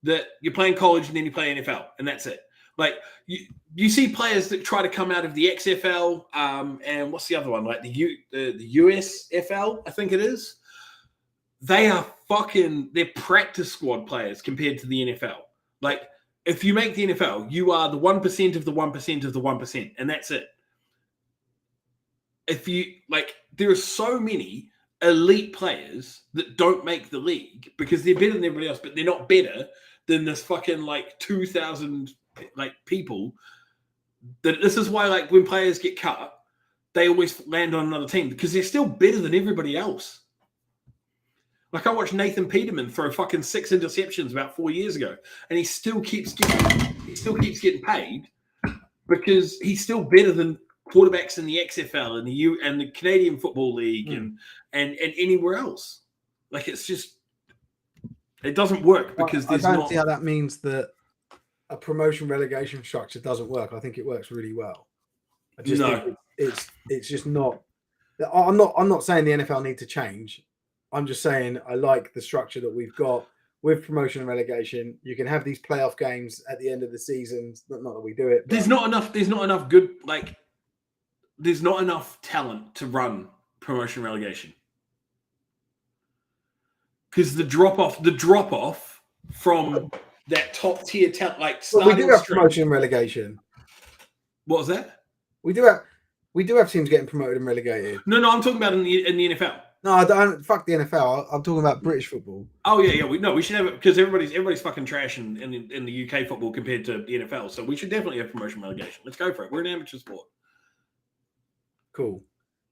that you're playing college and then you play NFL and that's it. Like you see players that try to come out of the XFL and what's the other one, like the USFL, I think it is. They're practice squad players compared to the NFL. Like if you make the NFL, you are the 1% of the 1% of the 1%, and that's it. If you there are so many elite players that don't make the league because they're better than everybody else, but they're not better than this fucking 2,000 people. That this is why when players get cut, they always land on another team because they're still better than everybody else. I watched Nathan Peterman throw fucking 6 interceptions about 4 years ago, and he still keeps getting paid because he's still better than quarterbacks in the XFL and the Canadian Football League and anywhere else. It's just it doesn't work because I don't see how that means that a promotion relegation structure doesn't work. I think it works really well. I just think it's just not. I'm not saying the NFL need to change. I'm just saying I like the structure that we've got with promotion and relegation. You can have these playoff games at the end of the season. Not that we do it. But there's not enough good there's not enough talent to run promotion and relegation. Because the drop off from that top tier talent, we do have promotion and relegation. What was that? We do have teams getting promoted and relegated. No, I'm talking about in the NFL. No, I don't. Fuck the NFL. I'm talking about British football. Oh yeah. We should have it because everybody's fucking trash in the UK football compared to the NFL. So we should definitely have promotion and relegation. Let's go for it. We're an amateur sport. Cool.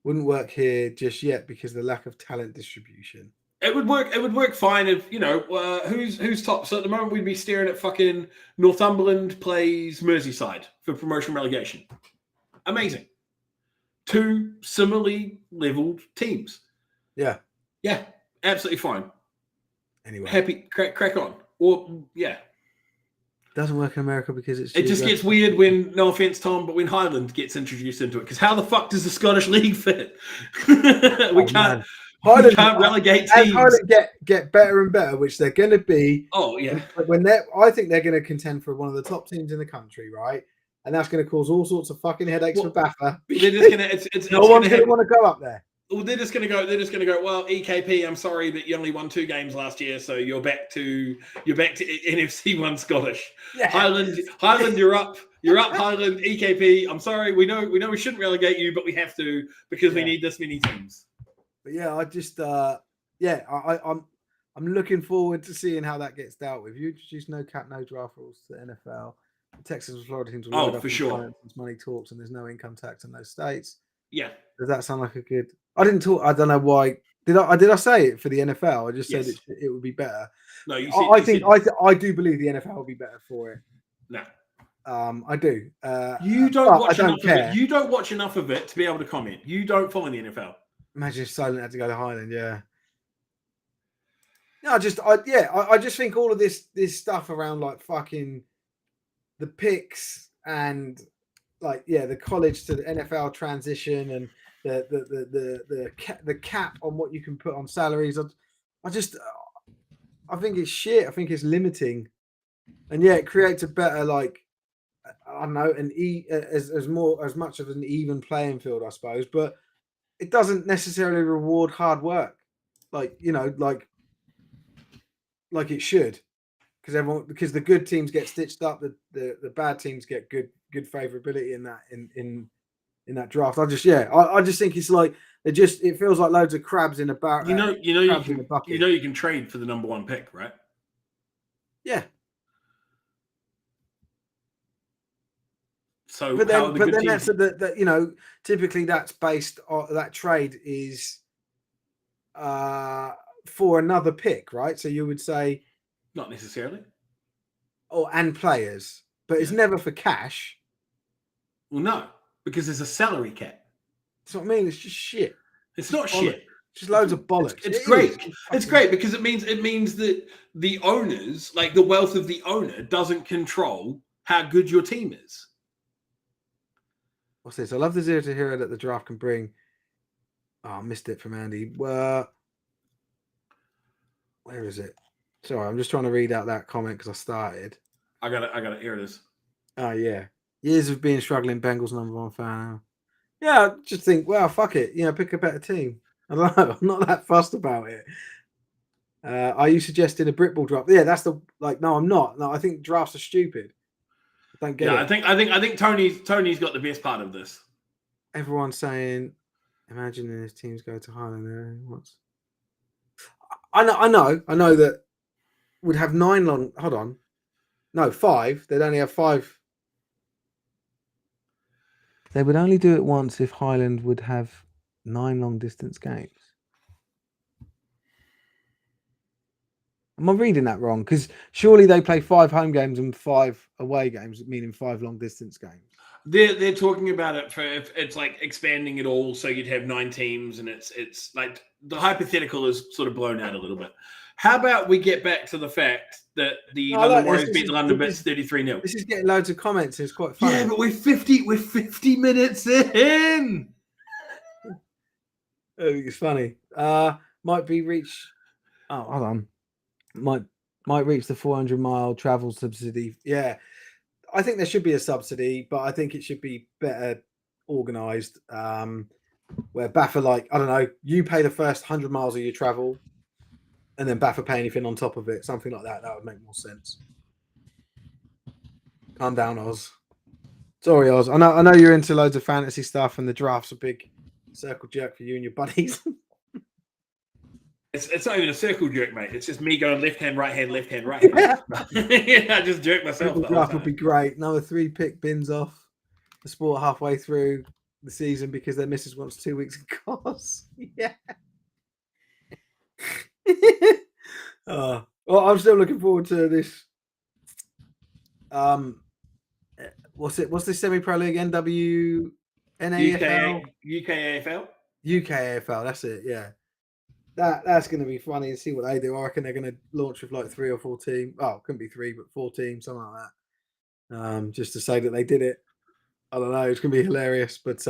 Wouldn't work here just yet because of the lack of talent distribution. It would work. It would work fine if who's top. So at the moment we'd be staring at fucking Northumberland plays Merseyside for promotion relegation. Amazing. 2 similarly leveled teams. Yeah, absolutely fine. Anyway, happy crack on. Or yeah, doesn't work in America because it just gets weird when, no offense, Tom, but when Highland gets introduced into it. Because how the fuck does the Scottish League fit? we can't relegate teams. Highland get better and better, which they're going to be. Oh yeah. I think they're going to contend for one of the top teams in the country, right? And that's going to cause all sorts of fucking headaches for Baffa. They're just going to. No one's going to want to go up there. Well, they're just going to go. Well, EKP, I'm sorry, but you only won 2 games last year, so you're back to NFC 1 Scottish. Yeah. Highland, you're up. You're up, Highland. EKP, I'm sorry. We know we shouldn't relegate you, but we have to because we need this many teams. But yeah, I just I'm looking forward to seeing how that gets dealt with. You introduce no cap, no draft rules to the NFL. The Texas and Florida teams will for sure. Money talks, and there's no income tax in those states. Yeah. Does that sound like a good? I didn't talk. I don't know why. Did I say it for the NFL? I just said it would be better. No, I do believe the NFL will be better for it. No. I do. You don't watch enough of it. You don't watch enough of it to be able to comment. You don't follow the NFL. Imagine if Silent had to go to Highland. Yeah. No, I just think all of this stuff around fucking the picks and the college to the NFL transition and the cap on what you can put on salaries. I think it's shit. I think it's limiting, and yeah, it creates a better I don't know as much of an even playing field, I suppose, but it doesn't necessarily reward hard work, like it should, because the good teams get stitched up, the bad teams get good favorability in that draft. I just think it's like it feels like loads of crabs in a bar. You can trade for the number 1 pick, right? Yeah. So, but then that's that typically that's based on that trade is for another pick, right? So you would say not necessarily, and players, but it's never for cash. Well, no, because there's a salary cap. That's what I mean. It's just shit. It's not shit. Just loads of bollocks. It's great. It's great because it means that the owners, like the wealth of the owner, doesn't control how good your team is. What's this? I love the 0 to hero that the draft can bring. Oh, I missed it from Andy. Where is it? Sorry, I'm just trying to read out that comment because I started. I got it. Here it is. Oh yeah. Years of being struggling Bengals number 1 fan. Yeah, I just think, well, fuck it. Pick a better team. I don't know. I'm not that fussed about it. Are you suggesting a Britball draft? Yeah, that's no, I'm not. No, I think drafts are stupid. I don't get it. I think Tony's got the best part of this. Everyone's saying, imagine if teams go to Highland. I know that would have 9 long. Hold on. No, 5. They'd only have 5. They would only do it once if Highland would have 9 long distance games. Am I reading that wrong? Because surely they play 5 home games and 5 away games, meaning 5 long distance games. They're talking about it for if it's like expanding it all, so you'd have 9 teams, and it's like the hypothetical is sort of blown out a little bit. How about we get back to the fact that the London Warriors beat the London Bits 33-0? This is getting loads of comments. It's quite funny. Yeah, but we're 50 minutes in. It's funny. Might be reach. Oh, hold on. Might reach the 400-mile travel subsidy. Yeah, I think there should be a subsidy, but I think it should be better organised. Where BAFA, I don't know, you pay the first 100 miles of your travel, and then BAFA pay anything on top of it. Something like that. That would make more sense. Calm down, Oz. Sorry, Oz. I know you're into loads of fantasy stuff, and the draft's a big circle jerk for you and your buddies. It's not even a circle jerk, mate. It's just me going left hand, right hand, left hand, right hand. Yeah, I just jerk myself. The draft would be great. Number 3 pick bins off the sport halfway through the season because their missus wants 2 weeks in course. Yeah. Well, I'm still looking forward to this. What's this semi-pro league? NWNAFL? UK AFL? UK AFL, that's it, yeah. That's going to be funny to see what they do. I reckon they're going to launch with 3 or 4 teams. Oh, it couldn't be 3, but 4 teams, something like that. Just to say that they did it. I don't know. It's going to be hilarious. But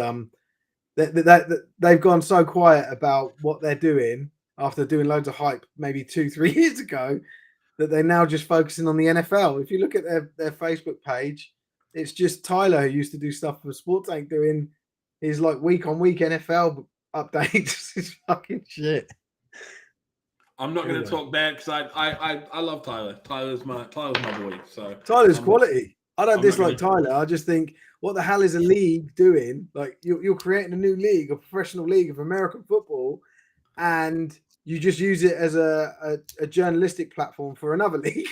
they've gone so quiet about what they're doing after doing loads of hype maybe 2-3 years ago that they're now just focusing on the NFL. If you look at their Facebook page, it's just Tyler who used to do stuff for Sports Tank doing his week-on-week NFL updates. It's fucking shit. I'm not going to talk bad because I love Tyler. Tyler's my boy. So Tyler's quality. I don't dislike Tyler. I just think, what the hell is a league doing? You're creating a new league, a professional league of American football, and you just use it as a journalistic platform for another league.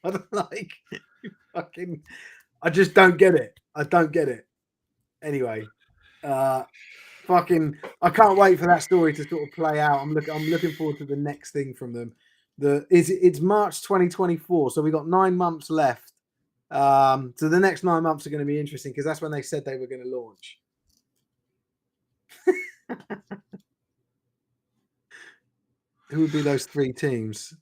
I don't I just don't get it. I don't get it. Anyway, I can't wait for that story to sort of play out. I'm looking forward to the next thing from them. It's March 2024, so we got 9 months left. So the next 9 months are going to be interesting because that's when they said they were going to launch. Who would be those 3 teams?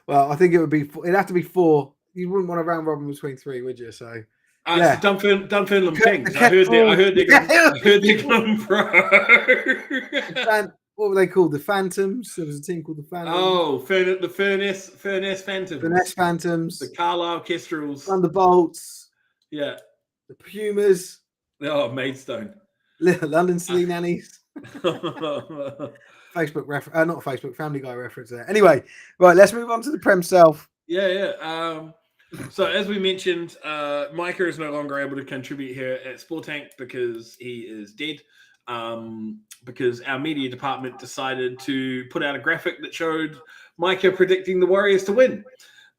Well, I think it'd have to be 4. You wouldn't want a round robin between 3, would you? So Yeah. It's the Dunfermline Kings. The I heard Kettle- they're going pro. What were they called? The Phantoms. There was a team called the Phantoms. Oh, the Furness Phantoms. The Nest Phantoms. The Carlisle Kestrels. Thunderbolts. Yeah. The Pumas. Oh, Maidstone. London Silly Nannies. Facebook reference, not Facebook, Family Guy reference there. Anyway, right, let's move on to the Prem self. Yeah. So as we mentioned, Micah is no longer able to contribute here at Sportank because he is dead. Because our media department decided to put out a graphic that showed Micah predicting the Warriors to win.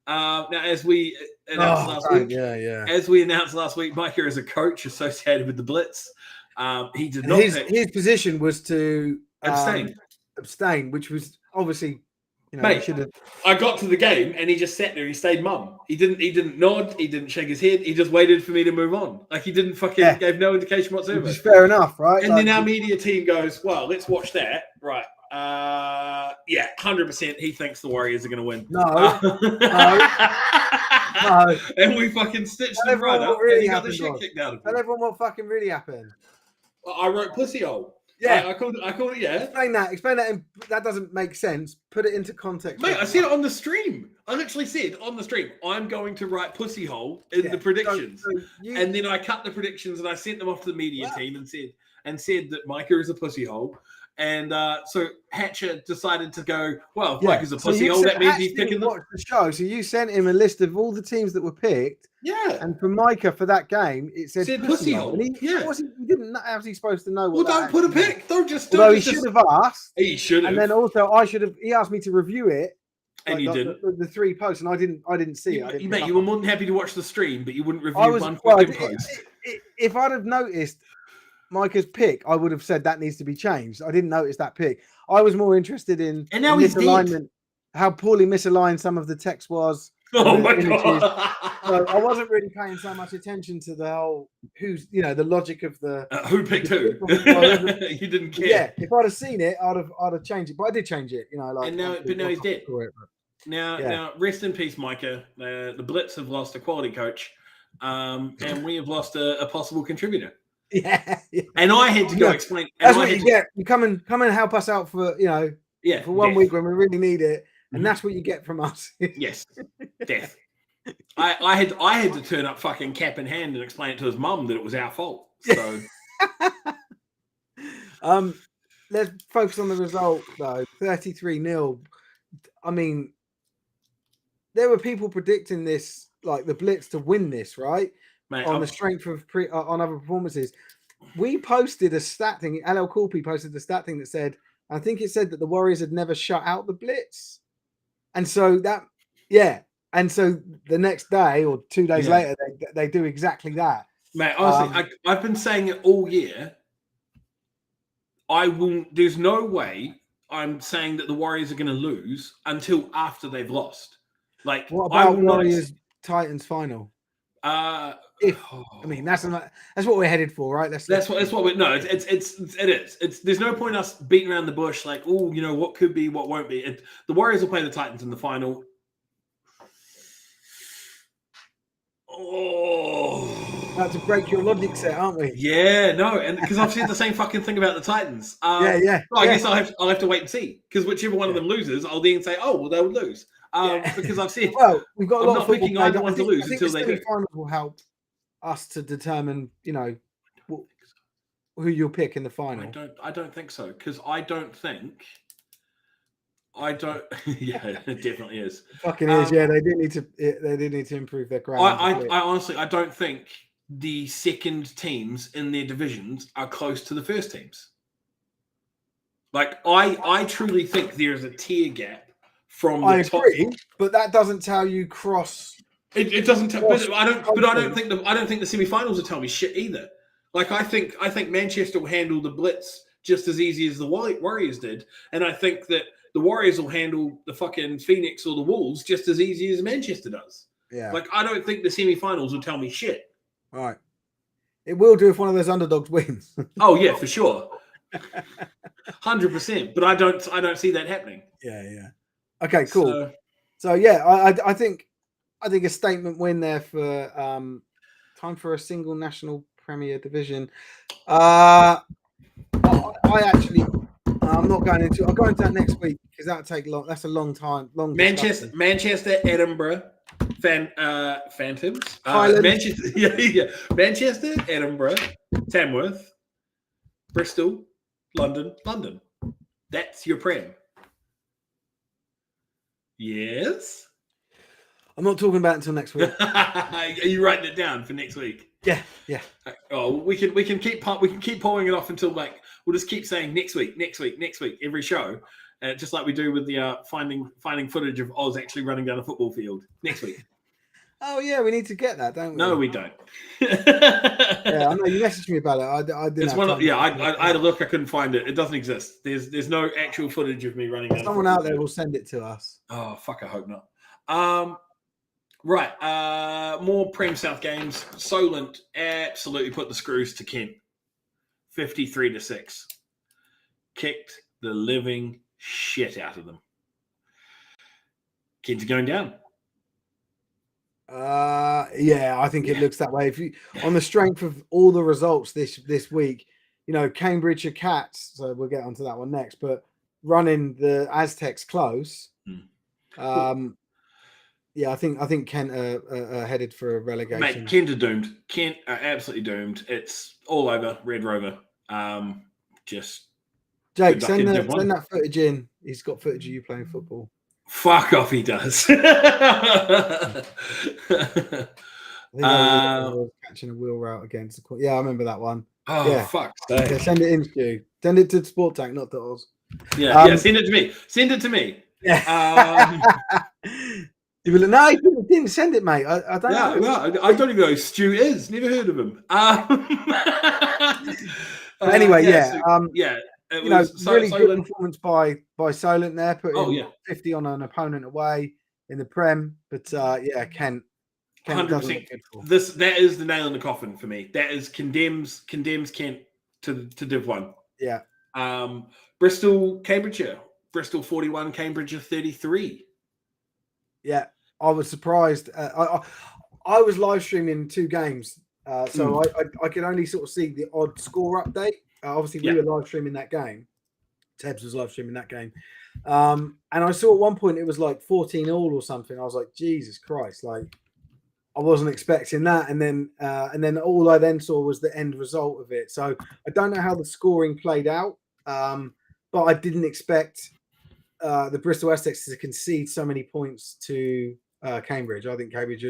Now, as we announced last week, as we announced last week, Micah is a coach associated with the Blitz. He did not. His position was to abstain, which was obviously, mate, should have. I got to the game and he just sat there. He stayed mum. He didn't nod. He didn't shake his head. He just waited for me to move on. Like he didn't gave no indication whatsoever. Which is fair enough, right? And then our media team goes, "Well, let's watch that." Right? 100%. He thinks the Warriors are going to win. No. And we fucking stitched him right up. Really, and he got the shit kicked out of him. Tell everyone what fucking really happened. I wrote pussy hole. Yeah, I called it. Yeah. Explain that. That doesn't make sense. Put it into context. Mate, I said it on the stream. I literally said on the stream, I'm going to write pussy hole in the predictions, and then I cut the predictions and I sent them off to the media team and said that Micah is a pussy hole. And so Hatcher decided to go, well, if Micah's a pussy hole, that means he's picking the show. So you sent him a list of all the teams that were picked. Yeah. And for Micah for that game, it said pussy hole. And he didn't. How's he supposed to know what? Well, don't put a pick. Don't just. Although he should have asked. He should have. And then also I should have. He asked me to review it. And you didn't. The three posts, and I didn't see it. You were more than happy to watch the stream, but you wouldn't review one fucking post. If I'd have noticed Micah's pick, I would have said that needs to be changed. I didn't notice that pick. I was more interested in misalignment, how poorly misaligned some of the text was. Oh my god! So I wasn't really paying so much attention to the whole the logic of the who picked who. You didn't care. Yeah, if I'd have seen it, I'd have changed it. But I did change it. But now he's dead. Now, rest in peace, Micah. The Blitz have lost a quality coach, and we have lost a possible contributor. Yeah. And I had to go explain. That's what you get. You come and help us out for for 1 week when we really need it, and that's what you get from us. Yes, death. I had to turn up fucking cap in hand and explain it to his mum that it was our fault. So, let's focus on the result though. 33-0. I mean, there were people predicting this, like the Blitz to win this, right? Mate, on the strength of on other performances. We posted a stat thing. LL Cool P posted a stat thing that said, I think it said that the Warriors had never shut out the Blitz. And so and so the next day or 2 days later, they do exactly that. Mate, honestly, I've been saying it all year. There's no way I'm saying that the Warriors are going to lose until after they've lost. Like, what about Warriors Titans final? I mean, that's what we're headed for, right? That's what we no. It is. There's no point us beating around the bush like, what could be, what won't be. The Warriors will play the Titans in the final. Oh, about to break your logic set, aren't we? Yeah, no, and because I've said the same fucking thing about the Titans. So I guess I'll have to wait and see, because whichever one of them loses, I'll then say, oh, well, they would lose. Because I've said, well, we've got a lot of picking either one to lose until they do. Finals will help us to determine, who you'll pick in the final. I don't think so, because I don't. Yeah, it definitely is. It fucking is. Yeah, they did need to improve their ground. I honestly, I don't think the second teams in their divisions are close to the first teams. Like, I truly think there is a tier gap from the top. I agree, but that doesn't tell you cross. It doesn't tell. But I don't think the semi-finals will tell me shit either. Like, I think Manchester will handle the Blitz just as easy as the Warriors did, and I think that the Warriors will handle the fucking Phoenix or the Wolves just as easy as Manchester does. Yeah. Like, I don't think the semi-finals will tell me shit. All right. It will do if one of those underdogs wins. Oh yeah, for sure. 100%. But I don't see that happening. Yeah. Okay, cool. So yeah, I think a statement win there for Time for a single national Premier Division. I actually, I'm not going into. I'll go into that next week because that'll take long. That's a long time. Long discussion. Manchester, Edinburgh, Phantoms. Highlands. Manchester, Edinburgh, Tamworth, Bristol, London. That's your Prem. Yes. I'm not talking about it until next week. Are you writing it down for next week? Yeah. Oh, we can keep pulling it off until we'll just keep saying next week every show, just like we do with the finding footage of Oz actually running down a football field next week. Oh yeah, we need to get that, don't we? No, we don't. Yeah, I know you messaged me about it. I didn't. It's one of, I had a look. I couldn't find it. It doesn't exist. There's no actual footage of me running down. Someone out there will send it to us. Oh fuck! I hope not. Right. More Prem South games. Solent absolutely put the screws to Kent. 53-6. Kicked the living shit out of them. Kent are going down. Yeah, I think it looks that way. If you on the strength of all the results this week, Cambridge are Cats, so we'll get onto that one next. But running the Aztecs close, yeah, I think Kent are headed for a relegation. Mate, Kent are doomed. Kent are absolutely doomed. It's all over. Red Rover. Just Jake, send that footage in. He's got footage of you playing football. Fuck off, he does. I think I was catching a wheel route against the court. Yeah, I remember that one. Oh, yeah. Fuck. Yeah, send it in, Stu. Send it to Sport Tank, not to Oz. Yeah, send it to me. Send it to me. Yeah. You will, no, you didn't send it, mate. I don't know. No, I don't even know who Stu is. Never heard of him. Anyway, It was really good performance by Solent there, putting 50 on an opponent away in the Prem. But Kent 100%. That is the nail in the coffin for me. That is condemns Kent to Div 1. Yeah. Bristol, Cambridgeshire. Bristol 41, Cambridgeshire 33. Yeah, I was surprised. I was live streaming 2 games, so I could only sort of see the odd score update. Obviously, we were live streaming that game. Tebs was live streaming that game. And I saw at one point it was like 14 all or something. I was like, Jesus Christ, like I wasn't expecting that. And then all I then saw was the end result of it. So I don't know how the scoring played out, but I didn't expect the Bristol Aztecs to concede so many points to Cambridge. I think Cambridge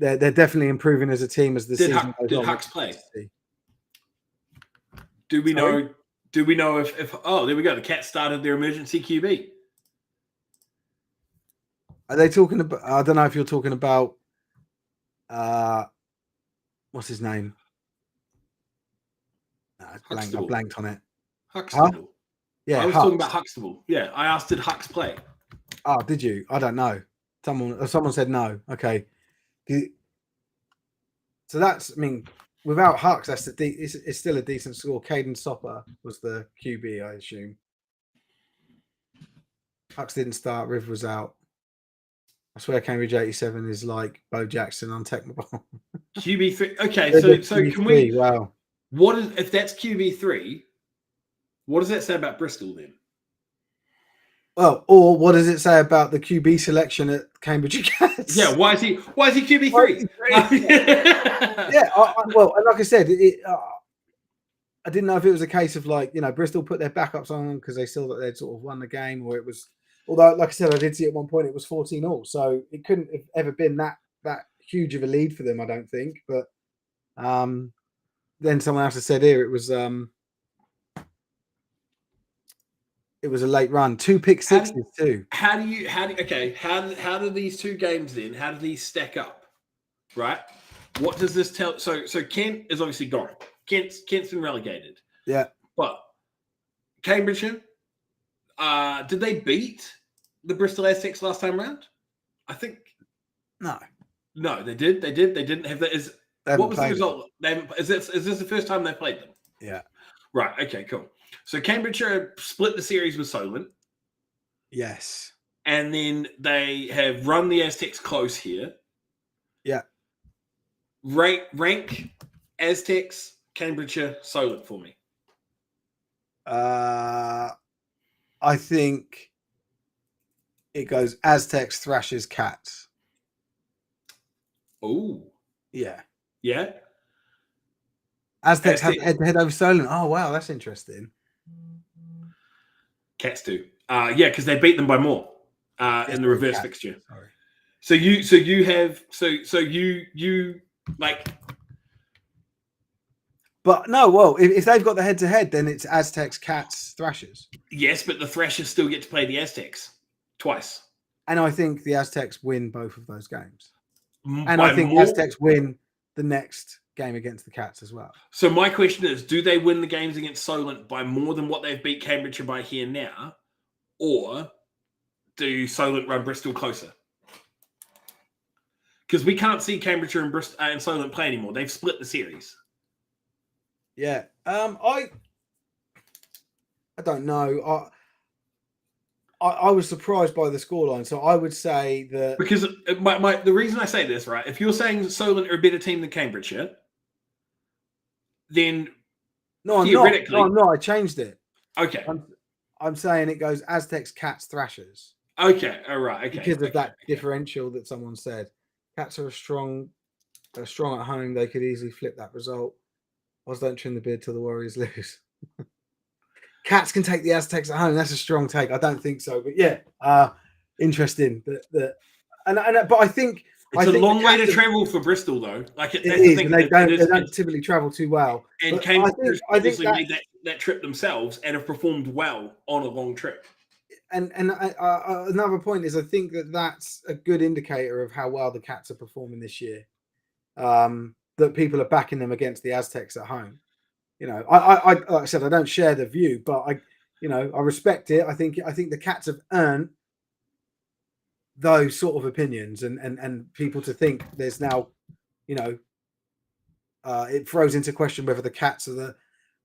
they're definitely improving as a team as the season goes on. Did Hucks play? Do we know? Do we know if? There we go. The Cats started their emergency QB. Are they talking about? I don't know if you're talking about. What's his name? I blanked on it. Huxtable. Huh? Yeah, I was talking about Huxtable. Yeah, I asked, did Hux play? Oh, did you? I don't know. Someone said no. Okay. So that's, without Hux, it's still a decent score. Caden Sopper was the QB, I assume. Hux didn't start. Riv was out. I swear Cambridge 87 is like Bo Jackson on Technoball. QB3. Okay, so can we... Wow. If that's QB3, what does that say about Bristol then? Well, or what does it say about the QB selection at Cambridge Cats? Yeah, why is he QB3? Yeah, well, like I said, I didn't know if it was a case of Bristol put their backups on because they saw that they'd sort of won the game, or it was. Although, like I said, I did see at one point it was 14-all, so it couldn't have ever been that huge of a lead for them, I don't think. But then someone else has said here it was a late run, 2 pick sixes too. How do these 2 games then? How do these stack up? Right? What does this tell? So Kent is obviously gone. Kent's been relegated. Yeah, but Cambridgeshire, did they beat the Bristol Aztecs last time around? I think no, they did. They didn't have that. What was the result? Is this the first time they played them? Yeah. Right. Okay. Cool. So Cambridgeshire split the series with Solent. Yes. And then they have run the Aztecs close here. Yeah. Rank Aztecs, Cambridgeshire, Solent for me. I think it goes Aztecs, Thrashers, Cats. Oh, yeah. Aztecs have head-to-head over Solent. Oh wow, that's interesting. Cats do. Because they beat them by more in the reverse fixture. Sorry. So you have like. But no, well, if they've got the head-to-head, then it's Aztecs, Cats, Thrashers. Yes, but the Thrashers still get to play the Aztecs twice. And I think the Aztecs win both of those games. And I think the Aztecs win the next game against the Cats as well. So my question is, do they win the games against Solent by more than what they've beat Cambridgeshire by here now? Or do Solent run Bristol closer? Because we can't see Cambridgeshire and Solent play anymore. They've split the series. Yeah. I don't know. I was surprised by the scoreline, so I would say that because the reason I say this, right? If you're saying Solent are a better team than Cambridgeshire, then no, I'm not. No, I'm not. I changed it. Okay. I'm saying it goes Aztecs, Cats, Thrashers. Okay. All right. Okay. Because of that differential that someone said. Cats are strong at home. They could easily flip that result. Oz don't trim the beard till the Warriors lose. Cats can take the Aztecs at home. That's a strong take. I don't think so, but yeah, interesting. But I think it's a long way to travel for Bristol, though. Like it is, and they don't typically travel too well. And Cambridge obviously made that trip themselves and have performed well on a long trip. And another point is, I think that's a good indicator of how well the Cats are performing this year. That people are backing them against the Aztecs at home. You know, I like I said, I don't share the view, but I respect it. I think the Cats have earned those sort of opinions and people to think there's now, it throws into question whether the Cats are the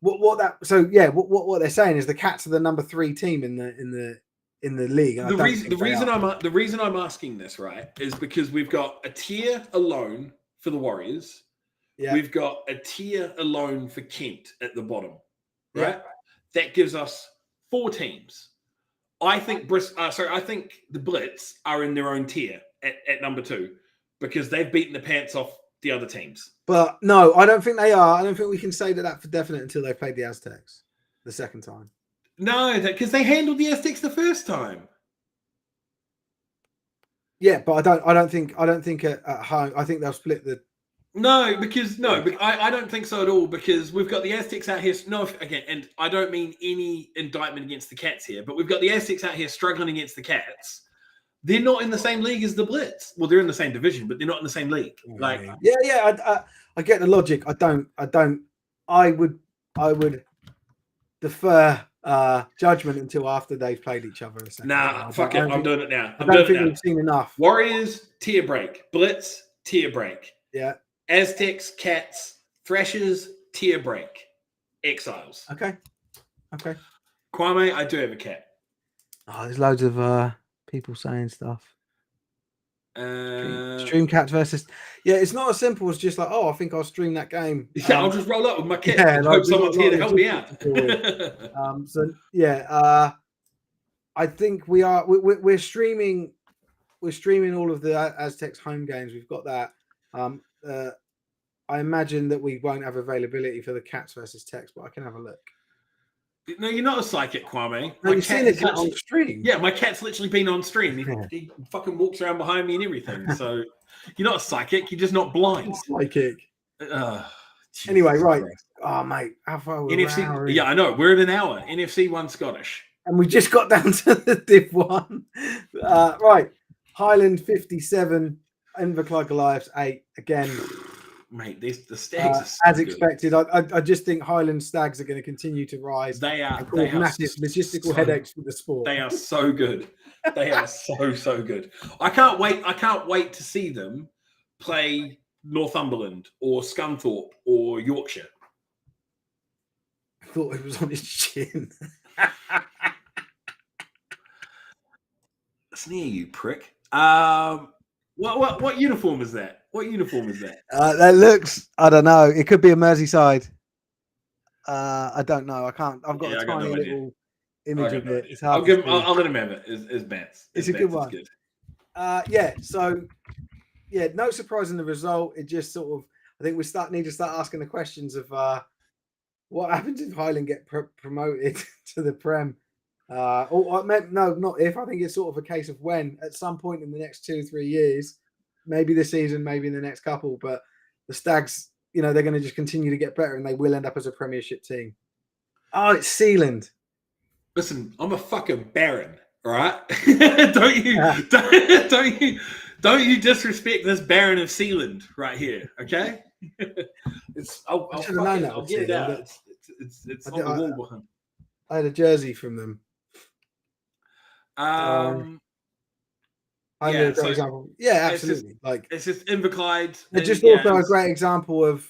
what they're saying is the Cats are the number 3 team in the league. And the reason I'm asking this, right, is because we've got a tier alone for the Warriors. Yeah. We've got a tier alone for Kent at the bottom, right? Yeah. That gives us 4 teams. I think I think the Blitz are in their own tier at number 2 because they've beaten the pants off the other teams. But no, I don't think they are. I don't think we can say that for definite until they played the Aztecs the second time. No, because they handled the Aztecs the first time. Yeah, but I don't think at home. I think they'll split the. No, I don't think so at all because we've got the Aztecs out here. No, again, and I don't mean any indictment against the Cats here, but we've got the Aztecs out here struggling against the Cats. They're not in the same league as the Blitz. Well, they're in the same division, but they're not in the same league. Like, I get the logic. I would defer judgment until after they've played each other. Fuck it. I'm doing it now. I don't think we've seen enough. Warriors, tier break. Blitz, tier break. Yeah. Aztecs, Cats, Thrashers, tier break. Exiles. Okay. Kwame, I do have a cat. Oh, there's loads of people saying stuff. Stream Cats versus. Yeah, it's not as simple as just like, oh, I think I'll stream that game. Yeah, I'll just roll up with my cat. Yeah, and hope someone's here to help me out. I think we're streaming all of the Aztecs home games. We've got that. I imagine that we won't have availability for the Cats versus Tex, but I can have a look. No, you're not a psychic, Kwame. No, you've seen the cat on stream. Yeah, my cat's literally been on stream. He fucking walks around behind me and everything. So you're not a psychic. You're just not blind. Psychic. Anyway, right. Christ. Oh, mate. How far we're NFC? Yeah, I know. We're at an hour. NFC 1 Scottish. And we just got down to the Div 1. Right. Highland 57. Inverclyde Goliaths 8. Again. Mate, the Stags are so as expected. I just think Highland Stags are going to continue to rise. They are massive logistical headaches for the sport. They are so good. They are so good. I can't wait to see them play Northumberland or Scunthorpe or Yorkshire. I thought it was on his chin. It's near you, prick. What uniform is that? What uniform is that? That looks. I don't know. It could be a Merseyside. I don't know. I can't. I've got a I got tiny no idea. little image of No it. idea. It's hard to see. I'll let him have it. Is Bants? It's a good one. Good. Yeah. So, yeah, no surprise in the result. It just sort of. I think we need to start asking the questions of what happens if Highland get promoted to the Prem. No, not if. I think it's sort of a case of when. At some point in the next 2-3 years, maybe this season, maybe in the next couple. But the Stags, they're going to just continue to get better, and they will end up as a Premiership team. Oh, it's Sealand. Listen, I'm a fucking Baron, all right? don't you disrespect this Baron of Sealand right here, okay? I'll get it out. It's on the wall behind. I had a jersey from them. Example. Yeah, absolutely. It's just Inverclyde. It's just also a great example of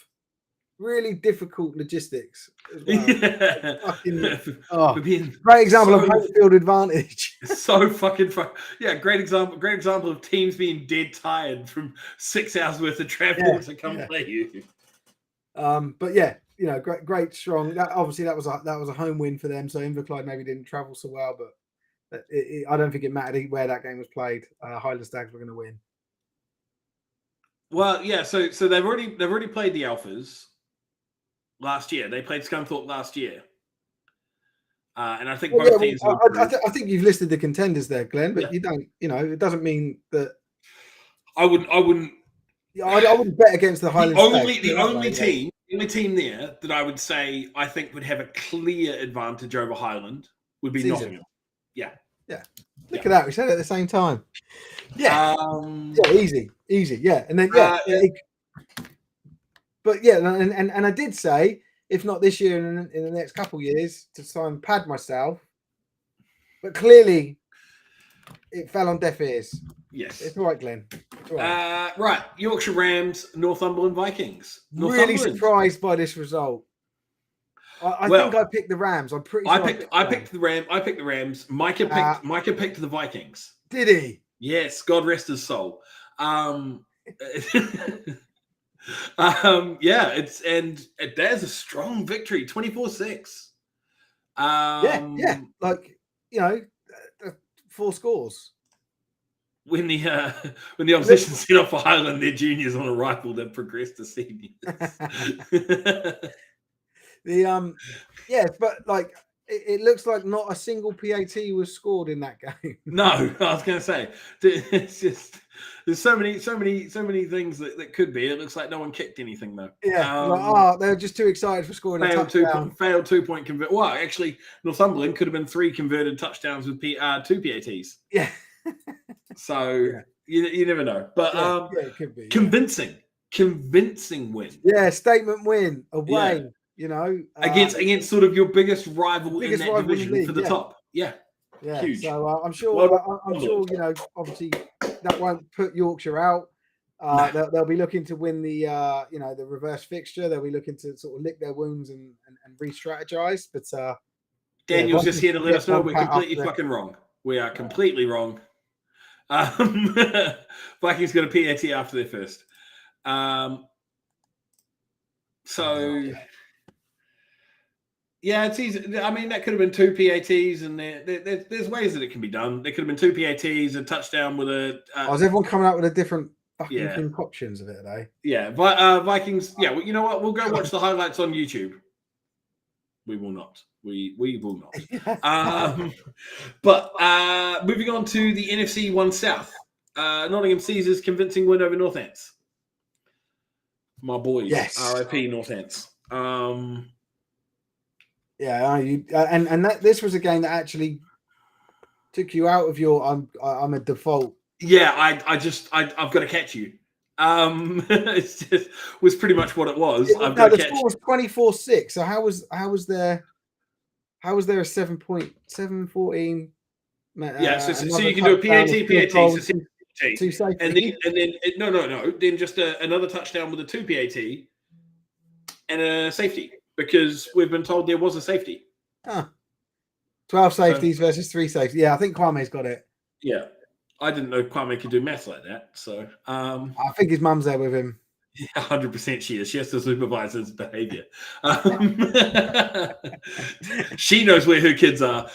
really difficult logistics as well. Great example of home field advantage. So fucking great example of teams being dead tired from 6 hours worth of travel to come play you. But yeah, great strong. Obviously that was a home win for them. So Inverclyde maybe didn't travel so well, but I don't think it mattered where that game was played. Highland Stags were going to win. Well, yeah. So they've already played the Alphas last year. They played Scunthorpe last year, and I think both teams. I think you've listed the contenders there, Glenn, but you don't. It doesn't mean that. I wouldn't. Yeah, I wouldn't bet against the Highland Stags. The only team there that I would say I think would have a clear advantage over Highland would be Nottingham. Yeah. Look at that. We said it at the same time. Yeah. Easy. Yeah. And then, but yeah, and I did say, if not this year, in the next couple of years, to try and pad myself. But clearly, it fell on deaf ears. Yes. It's all right, Glenn. All right. Right. Yorkshire Rams, Northumberland Vikings. Really surprised by this result. I think I picked the Rams. I'm pretty sure I picked the Rams. Micah picked the Vikings. Did he? Yes. God rest his soul. There's a strong victory, 24-6. Yeah. 4 scores. When the opposition set off for Highland, their juniors on a rifle that progressed to seniors. But it looks like not a single PAT was scored in that game. No, I was going to say it's just there's so many things that could be. It looks like no one kicked anything though. Yeah, they're just too excited for scoring a touchdown. Failed 2-point convert. Well, actually, Northumberland could have been 3 converted touchdowns with 2 PATs. Yeah. So you never know, but it could be convincing win. Yeah, statement win away. Against sort of your biggest rival in that division for the top. Yeah. Huge. So I'm sure. Obviously that won't put Yorkshire out. They'll be looking to win the the reverse fixture. They'll be looking to sort of lick their wounds and re-strategize. But Daniel's just here to let us know we're completely fucking wrong. We are completely wrong. Vikings got a PAT after their first. Yeah, it's easy. I mean, that could have been 2 PATs, and there's ways that it can be done. There could have been 2 PATs, a touchdown with a. Is everyone coming out with a different fucking concoctions of it today? Yeah, Vikings. Yeah, well, you know what? We'll go watch the highlights on YouTube. We will not. We will not. But moving on to the NFC 1 South, Nottingham Caesars convincing win over Northants. My boys, yes. RIP Northants. This was a game that actually took you out of your. I'm a default. Yeah, I've got to catch you. It's just was pretty much what it was. The score was 24-6. So how was there a 7.714? So you can do a PAT, so two safety, and then no. Then just another touchdown with a 2 PAT and a safety. Because we've been told there was a safety. 12 safeties versus 3 safeties. Yeah, I think Kwame's got it. Yeah. I didn't know Kwame could do maths like that. So, I think his mum's there with him. 100% she is. She has to supervise his behavior. She knows where her kids are.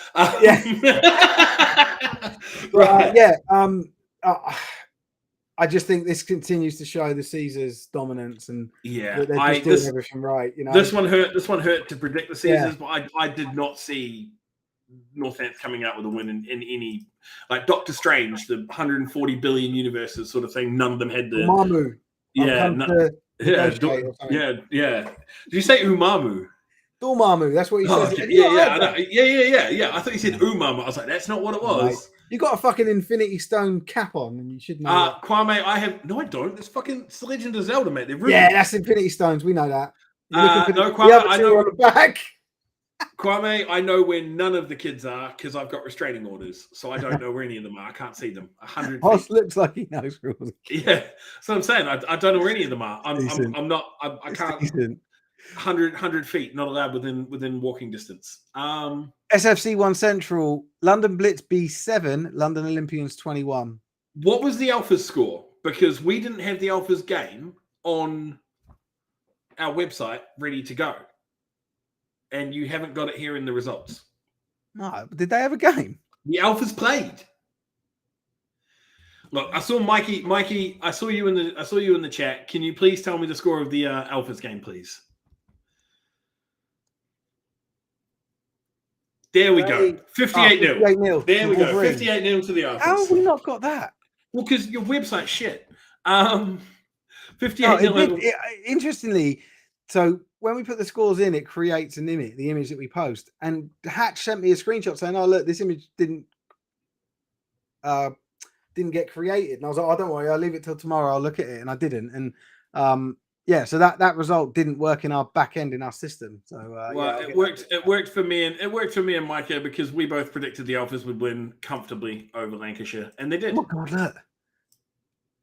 I just think this continues to show the Caesars dominance and they're just doing everything right. You know, this one hurt to predict the Caesars, but I did not see Northampton coming out with a win in any, like Doctor Strange, the 140 billion universes sort of thing. None of them had the Umamu. Yeah. Did you say Umamu? Dormammu, that's what he says. Okay. Yeah. I thought you said Umamu. I was like, that's not what it was. Right. You got a fucking Infinity Stone cap on, and you should know that. Kwame, I don't. It's the Legend of Zelda, mate. They're really that's Infinity Stones. We know that. No, Kwame, I know on the back. Kwame, I know where none of the kids are because I've got restraining orders, so I don't know where any of them are. I can't see them. 100 Hoss looks like he knows where all the kids are. So I'm saying I don't know where any of them are. I'm not. I can't. Decent. 100 feet, not allowed within walking distance. SFC 1 Central, London Blitz B7, London Olympians 21. What was the Alphas score? Because we didn't have the Alphas game on our website ready to go. And you haven't got it here in the results. No, did they have a game? The Alphas played. Look, I saw Mikey. I saw you in the chat. Can you please tell me the score of the Alphas game, please? There we go. 58-0. 58-0. There we go. 58-0 to the Alphas. How have we not got that? Well, because your website's shit. 58-0. Interestingly, so when we put the scores in, it creates an image, the image that we post. And Hatch sent me a screenshot saying, "Oh, look, this image didn't get created." And I was like, "Oh, don't worry, I'll leave it till tomorrow. I'll look at it." And I didn't. And so that result didn't work in our back end in our system. So it worked. It worked for me and Micah because we both predicted the Alphas would win comfortably over Lancashire, and they did. Oh God, look.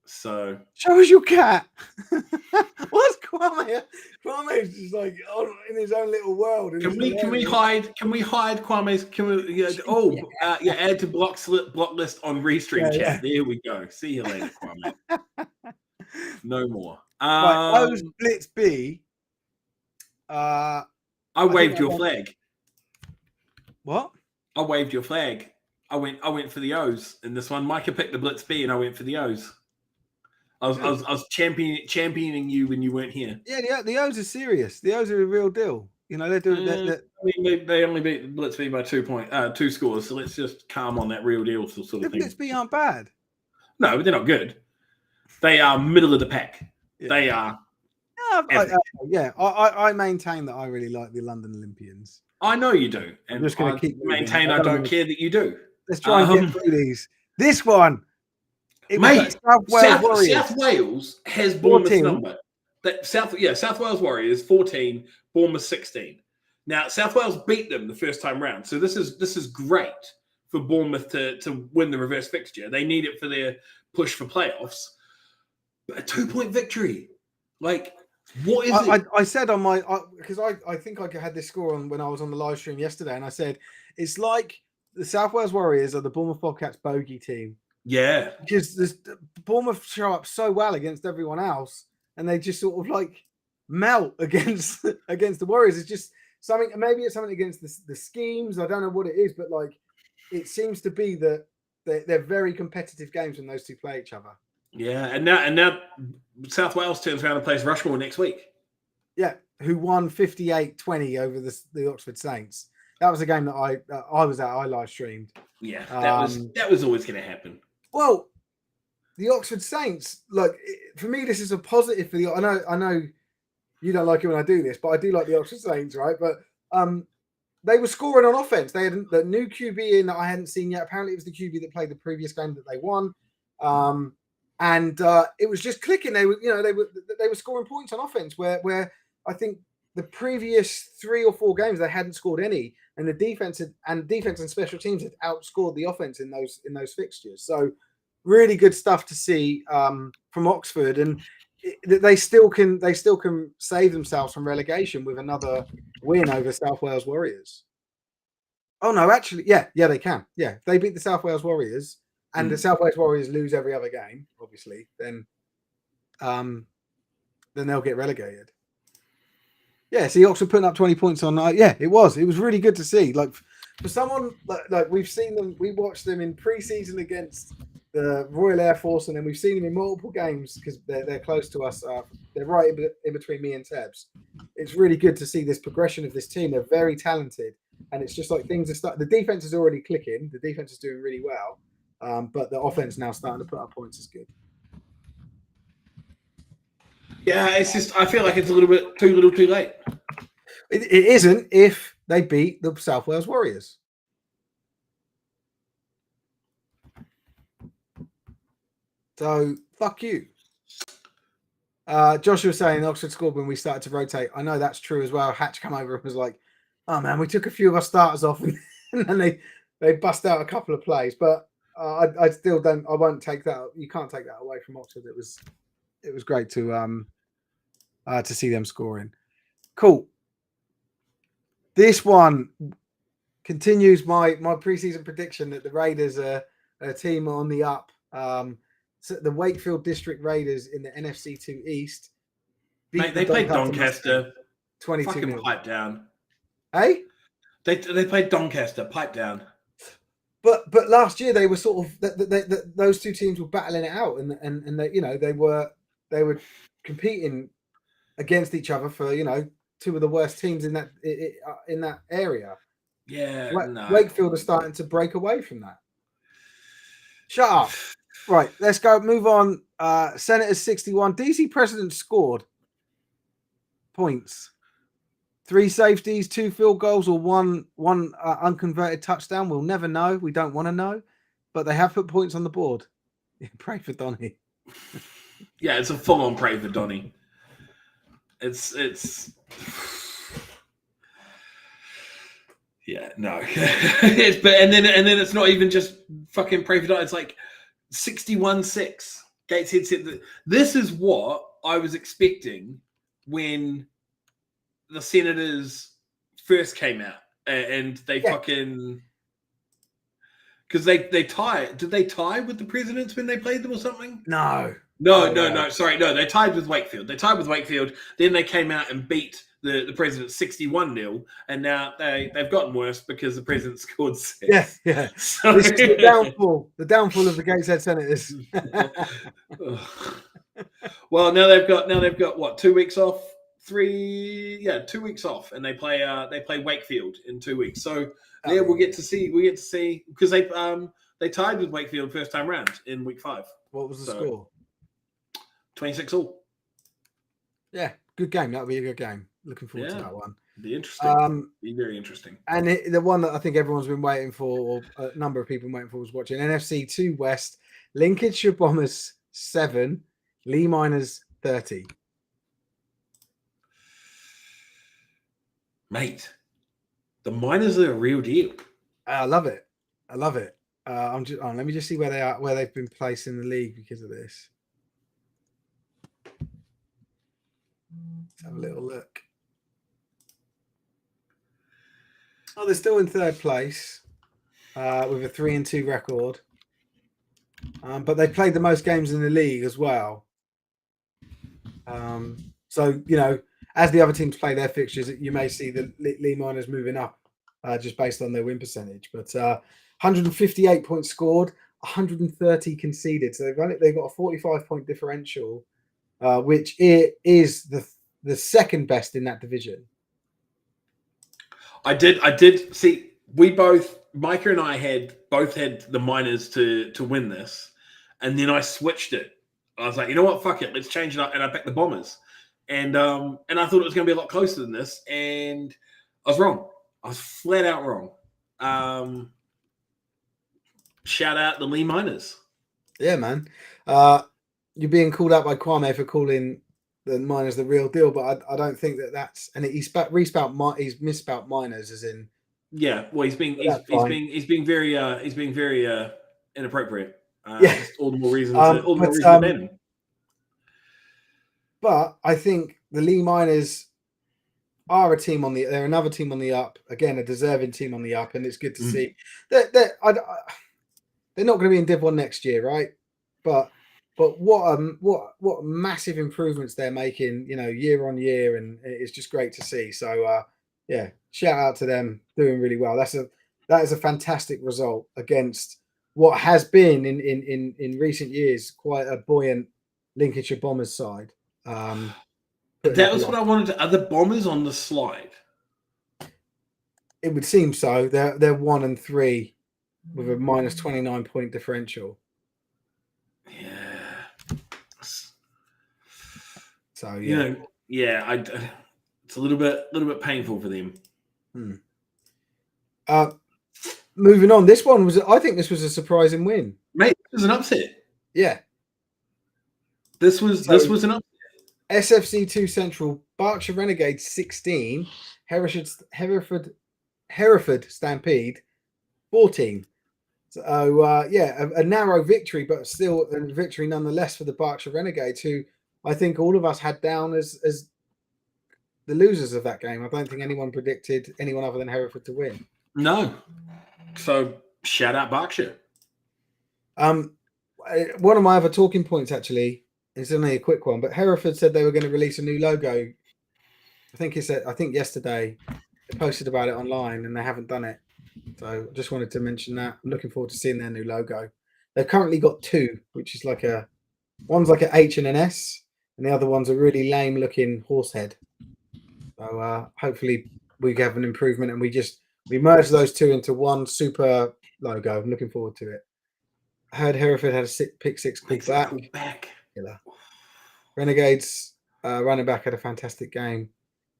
So show us your cat. What's Kwame? Kwame's just like in his own little world. Can we hide Kwame's? Add to block list on Restream chat. There we go. See you later, Kwame. No more. Right, O's Blitz B. I waved your flag. What? I waved your flag. I went for the O's in this one. Micah picked the Blitz B, and I went for the O's. I was championing you when you weren't here. Yeah, the O's are serious. The O's are a real deal. You know, they're doing. They only beat Blitz B by 2 scores. So let's just calm on that real deal sort of thing. Blitz B aren't bad. No, but they're not good. They are middle of the pack. Yeah. They are. I maintain that I really like the London Olympians. I know you do, and I'm just going to keep maintain. I don't care that you do. Let's try and get through these. This one. Mate, South Wales has Bournemouth's number. South Wales Warriors 14, Bournemouth 16. Now South Wales beat them the first time round, so this is great for Bournemouth to win the reverse fixture. They need it for their push for playoffs. But a 2-point victory, like what is it? I said on my because I think I had this score on when I was on the live stream yesterday, and I said it's like the South Wales Warriors are the Bournemouth Bobcats bogey team. Yeah, because Bournemouth show up so well against everyone else, and they just sort of like melt against the Warriors. It's just something. Maybe it's something against the schemes. I don't know what it is, but like it seems to be that they're very competitive games when those two play each other. Yeah, and now South Wales turns around and plays Rushmore next week. Yeah, who won 58-20 over the Oxford Saints. That was a game that I was at. I live streamed. Yeah, that was always going to happen. Well, the Oxford Saints, like for me, this is a positive for the. I know you don't like it when I do this, but I do like the Oxford Saints, right? But they were scoring on offense. They had the new QB in that I hadn't seen yet. Apparently, it was the QB that played the previous game that they won, and it was just clicking. They were scoring points on offense where I think the previous 3 or 4 games they hadn't scored any, and the defense and special teams had outscored the offense in those fixtures. So really good stuff to see from Oxford, and they still can save themselves from relegation with another win over South Wales Warriors. Oh no, actually, yeah, they can. Yeah, they beat the South Wales Warriors, and the South Wales Warriors lose every other game, obviously, then they'll get relegated. Yeah, see Oxford putting up 20 points on. Yeah, it was really good to see. Like for someone like we've seen them, we watched them in pre-season against the Royal Air Force, and then we've seen them in multiple games because they're close to us. They're right in between me and Tebs. It's really good to see this progression of this team. They're very talented, and it's just like things are starting. The defense is already clicking. The defense is doing really well, but the offense now starting to put up points is good. Yeah, it's just I feel like it's a little bit too little, too late. It isn't if they beat the South Wales Warriors. So fuck you. Josh was saying Oxford scored when we started to rotate. I know that's true as well. Hatch come over and was like, "Oh man, we took a few of our starters off, and then they bust out a couple of plays." But I still don't. I won't take that. You can't take that away from Oxford. It was great to see them scoring. Cool. This one continues my preseason prediction that the Raiders are a team on the up. So the Wakefield District Raiders in the NFC 2 East. Mate, they played Doncaster. 22 fucking pipe down. Hey? They played Doncaster, pipe down. But last year they were sort of those two teams were battling it out, and they, they were competing against each other for two of the worst teams in that area. Yeah, Wakefield are starting to break away from that. Shut up. Right, let's go. Move on. Senators 61. DC President scored points. 3 safeties, 2 field goals, or one unconverted touchdown. We'll never know. We don't want to know. But they have put points on the board. Pray for Donny. Yeah, it's a full-on pray for Donny. It's yeah, no. and then it's not even just fucking pray for Donny. It's like 61-6. Gateshead said that this is what I was expecting when the Senators first came out, and they fucking because they tied. Did they tie with the Presidents when they played them or something? No. Sorry, no. They tied with Wakefield. Then they came out and beat the Presidents 61-0, and now they've gotten worse because the Presidents scored 6. Yeah. So, this is the downfall of the Gateshead Senators. Well, now they've got what, 2 weeks off? 2 weeks off, and they play Wakefield in 2 weeks. So we'll get to see because they tied with Wakefield first time round in week 5. What was the score? 26-all. Yeah, good game. That'll be a good game. Looking forward to that one. Be interesting. Be very interesting. And the one that I think everyone's been waiting for, or a number of people waiting for, was watching NFC 2 West. Lincolnshire Bombers 7, Lee Miners 30. Mate, the Miners are a real deal. I love it. Let me just see where they are, where they've been placed in the league because of this. Let's have a little look. Oh, they're still in 3rd place with a 3-2 record. But they played the most games in the league as well. So, as the other teams play their fixtures, you may see the Lee Miners moving up just based on their win percentage. But 158 points scored, 130 conceded. So they've got a 45-point differential, which is the second best in that division. I did see. We both, Micah and I, both had the Miners to win this, and then I switched it. I was like, you know what, fuck it, let's change it up, and I picked the Bombers, and I thought it was going to be a lot closer than this, and I was wrong. I was flat out wrong. Shout out the Lee Miners. Yeah, man. You're being called out by Kwame for calling the Miners the real deal, but I don't think that's. And he's misspelt Miners as in. Yeah, well, he's being very inappropriate. All the more reasons. To ban him. But I think the Lee Miners are a team they're another team on the up. Again, a deserving team on the up, and it's good to see that. they're not going to be in Div 1 next year, right? But what massive improvements they're making, year on year, and it's just great to see. So yeah, shout out to them, doing really well. That is a fantastic result against what has been in recent years quite a buoyant Lincolnshire Bombers side. That was what I wanted. Are the Bombers on the slide? It would seem so. They're 1 and 3 with a minus 29 point differential. Yeah. So yeah, it's a little bit painful for them. Moving on, I think this was a surprising win. Mate, it was an upset. Yeah. This was an upset. SFC 2 Central, Berkshire Renegades 16, Hereford Stampede 14. So a narrow victory, but still a victory nonetheless for the Berkshire Renegades, who I think all of us had down as the losers of that game. I don't think anyone predicted anyone other than Hereford to win. No. So shout out Berkshire. One of my other talking points actually is only a quick one, but Hereford said they were going to release a new logo. I think yesterday they posted about it online and they haven't done it. So I just wanted to mention that. I'm looking forward to seeing their new logo. They've currently got two, which is one's like an H and an S, and the other one's a really lame looking horse head. So hopefully we have an improvement and we merge those two into one super logo. I'm looking forward to it. I heard Hereford had a pick six called back. Renegades running back had a fantastic game.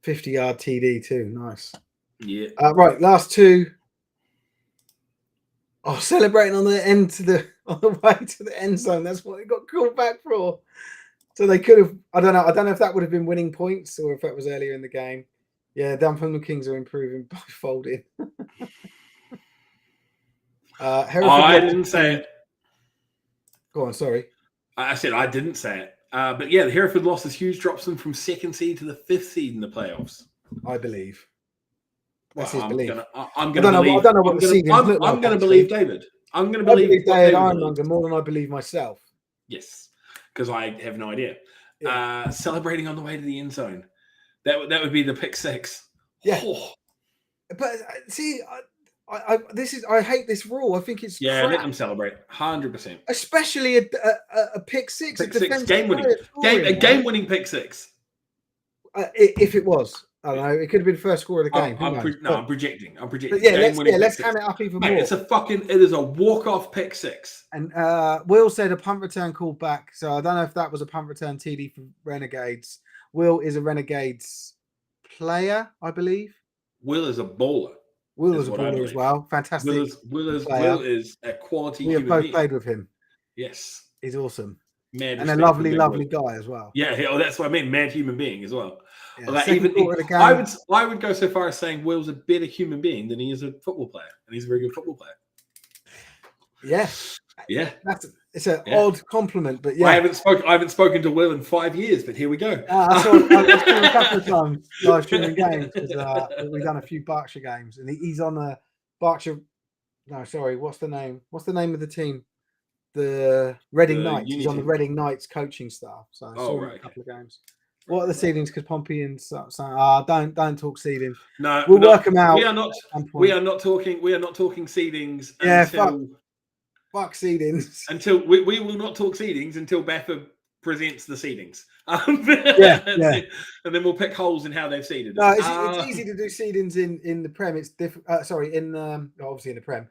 50-yard TD too. Nice. Yeah. Right, last two. Oh, celebrating on the way to the end zone. That's what they got called back for. So they could have. I don't know if that would have been winning points or if that was earlier in the game. Yeah, Dunfermline Kings are improving by folding. I didn't say it. Go on, sorry. I said I didn't say it. But yeah, the Hereford loss is huge, drops them from 2nd seed to the 5th seed in the playoffs. I believe. That's his belief. I'm going to believe David. I'm going to believe David Ironmonger more than I believe myself. Yes, because I have no idea. Yeah. Celebrating on the way to the end zone. That would be the pick six. Yeah. Oh. But see, I hate this rule. I think it's crap. Let them celebrate 100%. Especially a pick six, game winning pick six. If it was, I don't know, it could have been the first score of the game. I'm projecting. Let's ham it up even more. It is a walk-off pick six. And Will said a punt return called back. So I don't know if that was a punt return TD for Renegades. Will is a Renegades player, I believe. Will is a bowler. Will is a baller as well. Fantastic. Will is a quality human being. We have both played with him. Yes. He's awesome. Mad and a lovely guy as well. Yeah, that's what I mean. Mad human being as well. Yeah, I would go so far as saying Will's a better human being than he is a football player. And he's a very good football player. Yeah. Yeah. It's an odd compliment, but yeah. I haven't spoken to Will in 5 years, but here we go. I saw him a couple of times live streaming games because we've done a few Berkshire games, and he's on the Berkshire. No, sorry, what's the name? What's the name of the team? The Reading Knights. He's on the Reading Knights coaching staff. So I saw him in a couple of games. What are the seedings? Because Pompey and don't talk seedings. No, we'll work them out. We are not talking seedings. Yeah, fuck seedings. Until we will not talk seedings until Baffa presents the seedings. And then we'll pick holes in how they've seeded. No, it's easy to do seedings in the Prem. It's obviously in the Prem.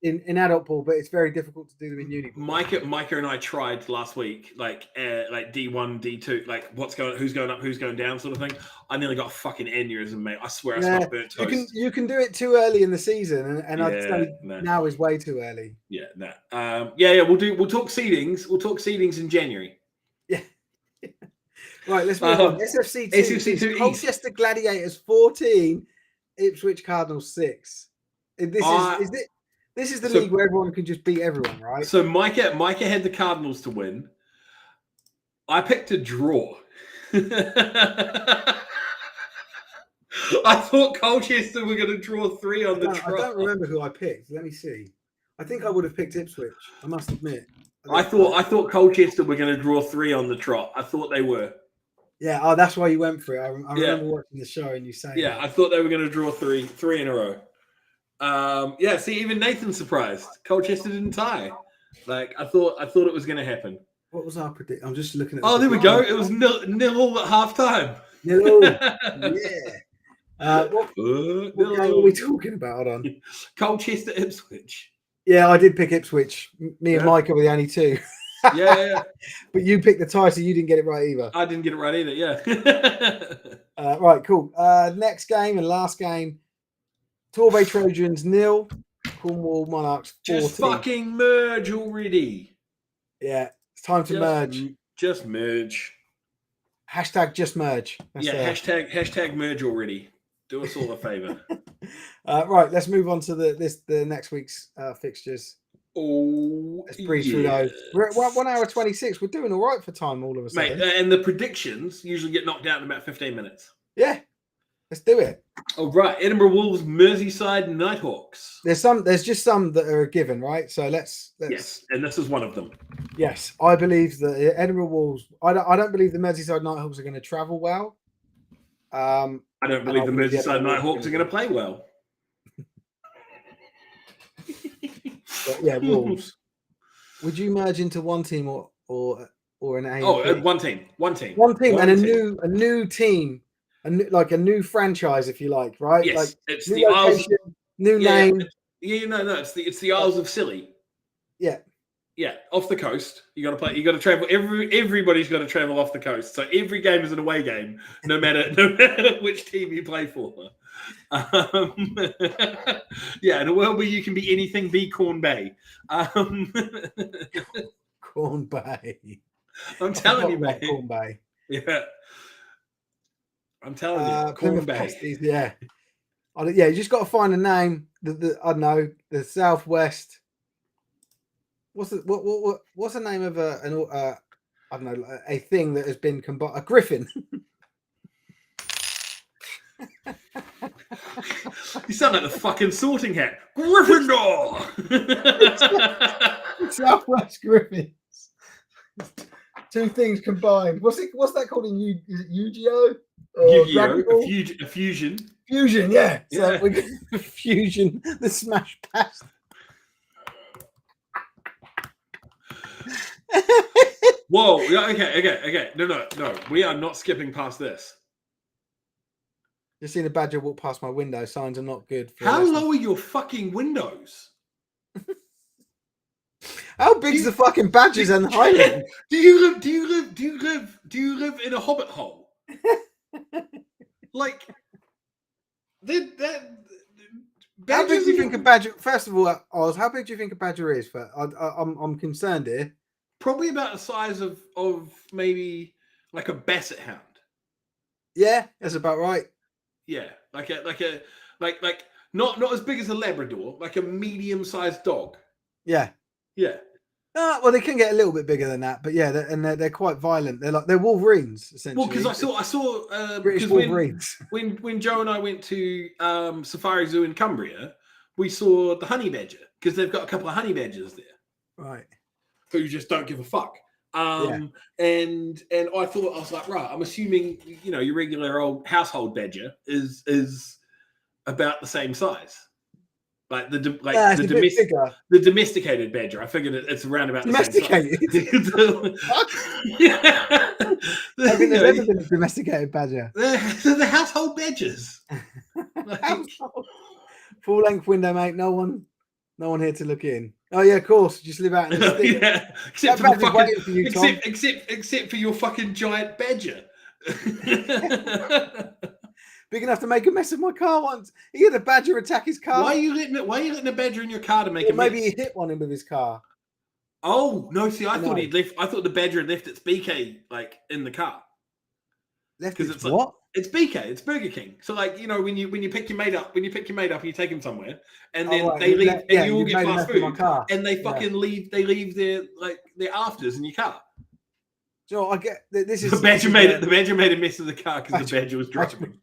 In adult ball, but it's very difficult to do them in uni ball. Micah and I tried last week, like D1, D2, like who's going up, who's going down, sort of thing. I nearly got a fucking aneurysm, mate. I swear I smelled burnt toast. You can do it too early in the season, and I'd say now is way too early. Yeah, no. We'll talk seedings. We'll talk seedings in January. Yeah. Right, let's move on. SFC 2 Colchester Gladiators 14, Ipswich Cardinals 6. This is the league where everyone can just beat everyone, right? So Micah had the Cardinals to win. I picked a draw. I thought Colchester were going to draw 3 on the draw. I don't remember who I picked. Let me see. I think I would have picked Ipswich. I must admit. I thought Colchester were going to draw 3 on the trot. I thought they were. Yeah. Oh, that's why you went for it. I remember watching the show and you saying. Yeah, I thought they were going to draw three in a row. Yeah. See, even Nathan's surprised. Colchester didn't tie. Like I thought it was going to happen. What was our predict? I'm just looking at. Oh, there we go. It was nil at halftime. Nil. Yeah. What game are we talking about? Hold on. Colchester, Ipswich. Yeah, I did pick Ipswich. Me and Mike were the only two. Yeah. But you picked the tie, so you didn't get it right either. I didn't get it right either. Yeah. Right, cool. Next game and last game. Torbay Trojans 0, Cornwall Monarchs 14. Just fucking merge already. Yeah, it's time to merge. Just merge. Hashtag just merge. Hashtag merge already. Do us all a favor. Right, let's move on to the next week's fixtures. Oh, let's breeze through those. We're at 1 hour 26. We're doing all right for time all of a sudden. Mate, and the predictions usually get knocked out in about 15 minutes. Yeah, let's do it. Oh, right. Edinburgh Wolves, Merseyside Nighthawks. There's just some that are a given, right? So let's. Yes, and this is one of them. Yes, I believe that Edinburgh Wolves. I don't believe the Merseyside Nighthawks are going to travel well. I don't believe the Merseyside Nighthawks are going to play well. But yeah, Wolves. Would you merge into one team or an A? Oh, one team, and a new team, a new franchise, if you like, right? Yes, like it's new the Isles, new name. It's the Isles of Scilly. Yeah, off the coast. You got to play. You got to travel. Everybody's got to travel off the coast. So every game is an away game, no matter which team you play for. Yeah, in a world where you can be anything, be Corn Bay. Corn Bay. I'm telling you, mate. Corn Bay. Yeah, I'm telling you, Corn Bay. Pasties, yeah, you just got to find a name. I don't know, the Southwest. What's the name of I don't know, a thing that has been combined? A griffin. You sound like the fucking Sorting Hat. Gryffindor. Southwest Griffins. Two things combined. What's that called in is it Yu-Gi-Oh? Yu-Gi-Oh! A fusion. Fusion, yeah. So we're going to fusion the Smash Pass. Whoa! Okay. No. We are not skipping past this. Just seen a badger walk past my window. Signs are not good. How low are your fucking windows? How big's the fucking badgers and the Highland? Do you live in a hobbit hole? Like how big do you think a badger? First of all, Oz, how big do you think a badger is? I'm concerned here. Probably about the size of maybe like a basset hound. Yeah, that's about right. Yeah, like not as big as a Labrador, like a medium-sized dog. Yeah. Well, they can get a little bit bigger than that, but yeah, they're quite violent. They're Wolverines essentially. Well, because I saw British Wolverines. When Joe and I went to Safari Zoo in Cumbria, we saw the honey badger because they've got a couple of honey badgers there. Right. Who just don't give a fuck. And I thought, I was like, right, I'm assuming, your regular old household badger is about the same size. Like the domesticated badger. I figured it's around about the same size. I think there's never been a domesticated badger. They're the household badgers. Full length window, mate. No one here to look in. Oh yeah, of course. Just live out in the stick. Yeah, except for your fucking giant badger. Big enough to make a mess of my car once. He had a badger attack his car. Why are you letting a badger in your car to make a mess? Maybe he hit one in with his car. Oh no! See, I thought he'd left. I thought the badger had left its BK like in the car. Left its like, what? It's BK. It's Burger King. So like when you pick your mate up, and you take him somewhere, and then they leave, and you all get fast food, and they fucking leave. They leave their afters in your car. So I get this is the badger made it. The badger made a mess of the car because the badger was driving.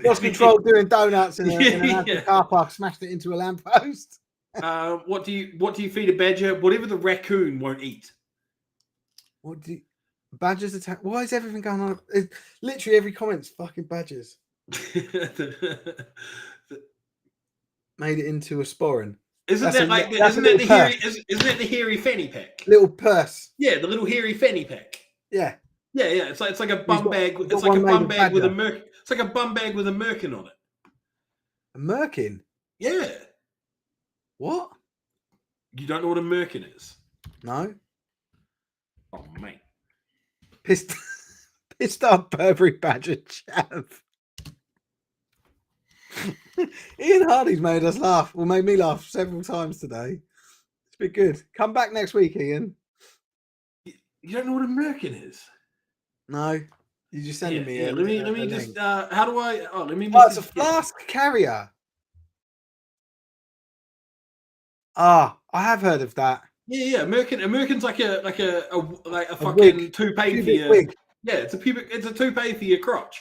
Lost control doing donuts in an empty car park, smashed it into a lamppost. What do you feed a badger? Whatever the raccoon won't eat. Badgers attack? Why is everything going on? Literally every comment's fucking badgers. Made it into a sporran. Isn't that the hairy fanny pack? Little purse. Yeah, the little hairy fanny pack. Yeah. Yeah. It's like a bum bag. It's like a bum bag with a merc. It's like a bum bag with a merkin on it. A merkin? Yeah. What? You don't know what a merkin is? No. Oh mate. Pissed off Burberry Badger chav. Ian Hardy's made us laugh, or made me laugh several times today. It's been good. Come back next week, Ian. You don't know what a merkin is? No. You just sending me. Yeah. Let me just. Link. How do I? Oh, let me. Oh, it's a flask carrier. Ah, I have heard of that. Yeah. A merkin's like a fucking toupee for your wig. Yeah, it's a toupee for your crotch.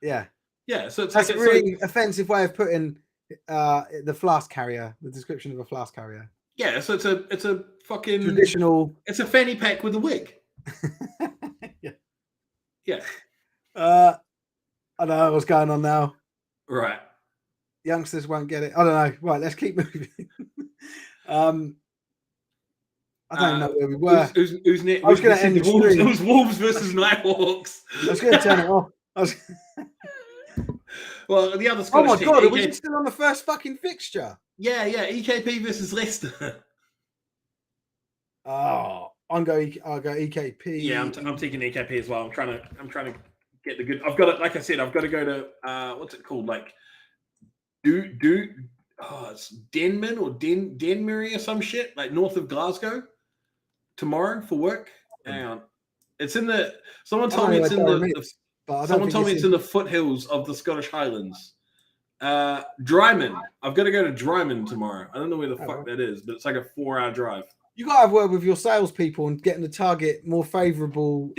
Yeah. Yeah, so that's a really offensive way of putting the flask carrier, the description of a flask carrier. Yeah, so it's a fucking traditional. It's a fanny pack with a wig. Yeah. I don't know what's going on now. Right. Youngsters won't get it. I don't know. Right, let's keep moving. I don't know where we were. Who's next? I was going to end the stream. It was Wolves versus Nighthawks. I was going to turn it off. Well, the other Scottish oh my god, are we still on the first fucking fixture? Yeah, EKP versus Leicester. Oh, I'll go EKP. Yeah, I'm taking EKP as well. I'm trying to get the good. I've got it. Like I said, I've got to go to what's it called? Like it's Denman or Denbury or some shit, like north of Glasgow tomorrow for work. Hang on. It's in the. Someone told me it's in the. Someone told me it's in the foothills of the Scottish Highlands. Dryman. I've got to go to Dryman tomorrow. I don't know where the fuck that is, but it's like a 4-hour drive. You got to have word with your salespeople and getting to target more favourable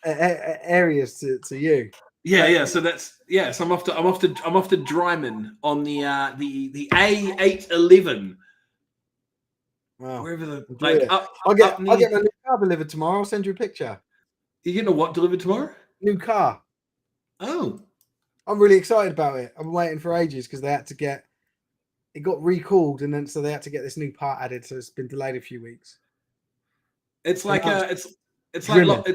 areas to you. Yeah. So that's So I'm off to Dryman on the A811. Wow. Wherever the I'll get my new car delivered tomorrow. I'll send you a picture. You getting a what delivered tomorrow? New car. Oh. I'm really excited about it. I've been waiting for ages because they had to get it got recalled and then so they had to get this new part added, so it's been delayed a few weeks. It's like it's near not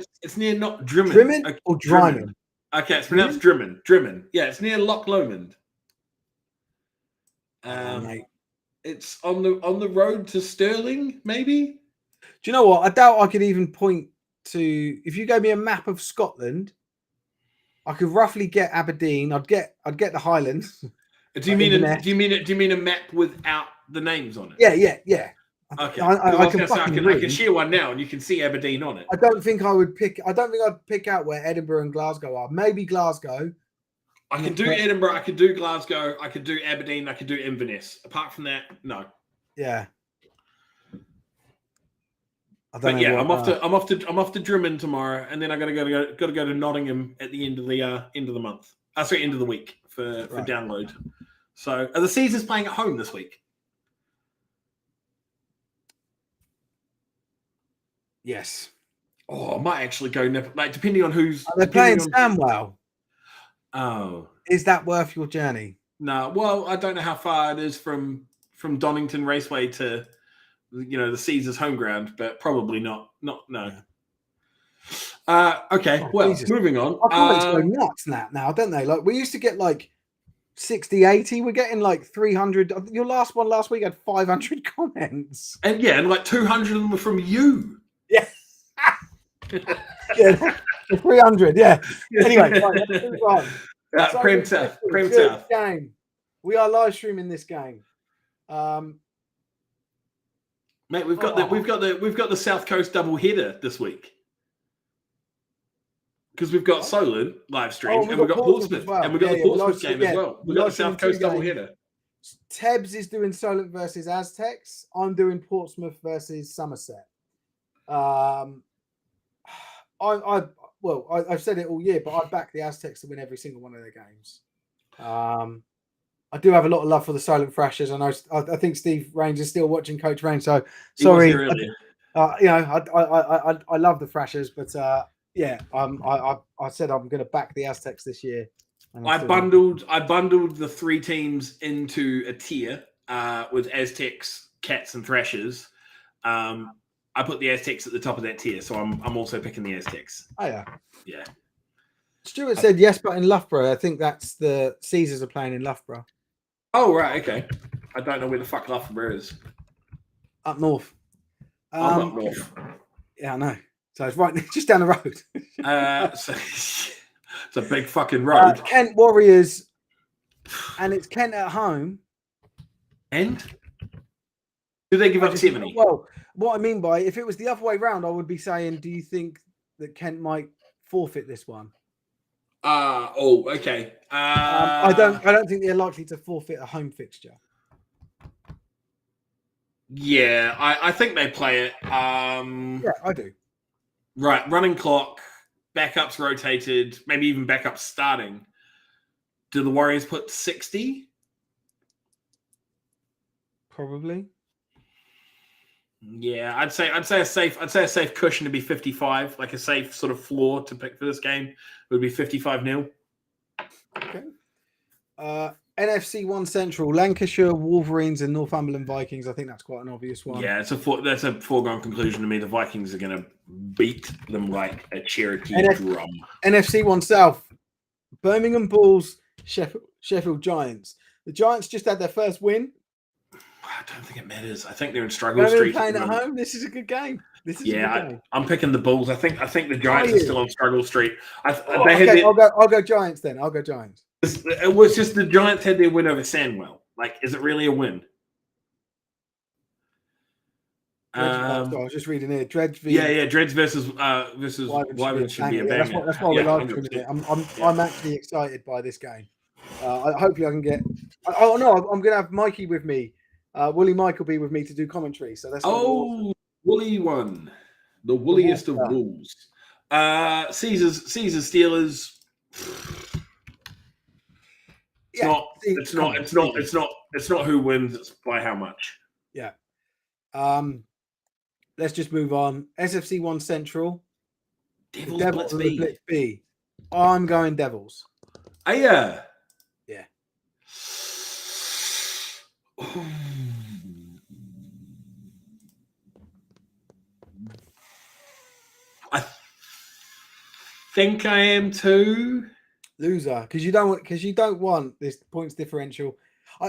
Drimmen. Drimmen or Dryman? Okay, it's pronounced Drimmen. Drimmen. Yeah, it's near Loch Lomond. Mate. It's on the road to Stirling, maybe. Do you know what? I doubt I could even point to. If you gave me a map of Scotland, I could roughly get Aberdeen. I'd get the Highlands. Do you mean a map without the names on it? Yeah. Okay. I can share one now, and you can see Aberdeen on it. I don't think I'd pick out where Edinburgh and Glasgow are. Maybe Glasgow. I could do Edinburgh. I could do Glasgow. I could do Aberdeen. I could do Inverness. Apart from that, no. Yeah. I'm off to Drimmen tomorrow, and then I gotta go to Nottingham at the end of the month. End of the week for download. So are the Caesars playing at home this week? Yes. Oh, I might actually go. Like depending on who's. They're playing Samwell. Oh. Is that worth your journey? No. Well, I don't know how far it is from Donington Raceway to, the Caesars home ground, but probably not. No. Okay. Moving on. Our comments go nuts now, don't they? Like we used to get like 60, 80. We're getting like 300. Your last one last week had 500 comments. And like 200 of them were from you. Yeah. Yeah. 300. Yeah. Anyway, right. Prem South. Game. We are live streaming this game. Mate, we've got the South Coast double header this week. Because we've got Solent live stream and we've got Portsmouth well. and we've got the Portsmouth game as well. We've got the South Coast double header. Tebs is doing Solent versus Aztecs. I'm doing Portsmouth versus Somerset. I I've said it all year, but I back the Aztecs to win every single one of their games. I do have a lot of love for the Silent Thrashers. I think Steve Rains is still watching Coach Rains. So sorry, I love the Thrashers, but I said I'm going to back the Aztecs this year. I bundled the three teams into a tier with Aztecs, Cats, and Thrashers. I put the Aztecs at the top of that tier, so I'm also picking the Aztecs. Oh yeah, yeah. Stuart said yes, but in Loughborough. I think that's the Caesars are playing in Loughborough. Oh right, okay. I don't know where the fuck Loughborough is. Up north. I'm up north. Yeah, I know. So it's right just down the road. So it's a big fucking road. Kent Warriors, and it's Kent at home. And do they give up 70? Well, what I mean by if it was the other way round, I would be saying, do you think that Kent might forfeit this one? Okay. I don't think they're likely to forfeit a home fixture. Yeah, I think they play it. Yeah, I do. Right, running clock, backups rotated, maybe even backups starting. Do the Warriors put 60? Probably. Yeah, I'd say a safe cushion to be 55, like a safe sort of floor to pick for this game would be 55-0. Okay. NFC 1 Central, Lancashire Wolverines and Northumberland Vikings. I think that's quite an obvious one. Yeah, that's a foregone conclusion to me. The Vikings are going to beat them like a Cherokee drum. NFC 1 South, Birmingham Bulls, Sheffield Giants. The Giants just had their first win. I don't think it matters. I think they're in struggle street. Playing at home. This is a good game. I'm picking the Bulls. I think the Giants are still on struggle street. I'll go Giants then. I'll go Giants. It was just the Giants had their win over Sandwell. Like, is it really a win? I was just reading here. Dreads versus Wyvern should be a banger. That's why we like it. I'm actually excited by this game. Hopefully I can get. I'm going to have Mikey with me. Wooly Mike will be with me to do commentary. So that's awesome. Woolly one, the woolliest of wolves. Caesars Steelers. It's not who wins. It's by how much. Yeah. Let's just move on. SFC 1 Central. Devils Blitz B. I'm going Devils. Oh yeah. Yeah. I think I am too. Loser, because you don't want this points differential.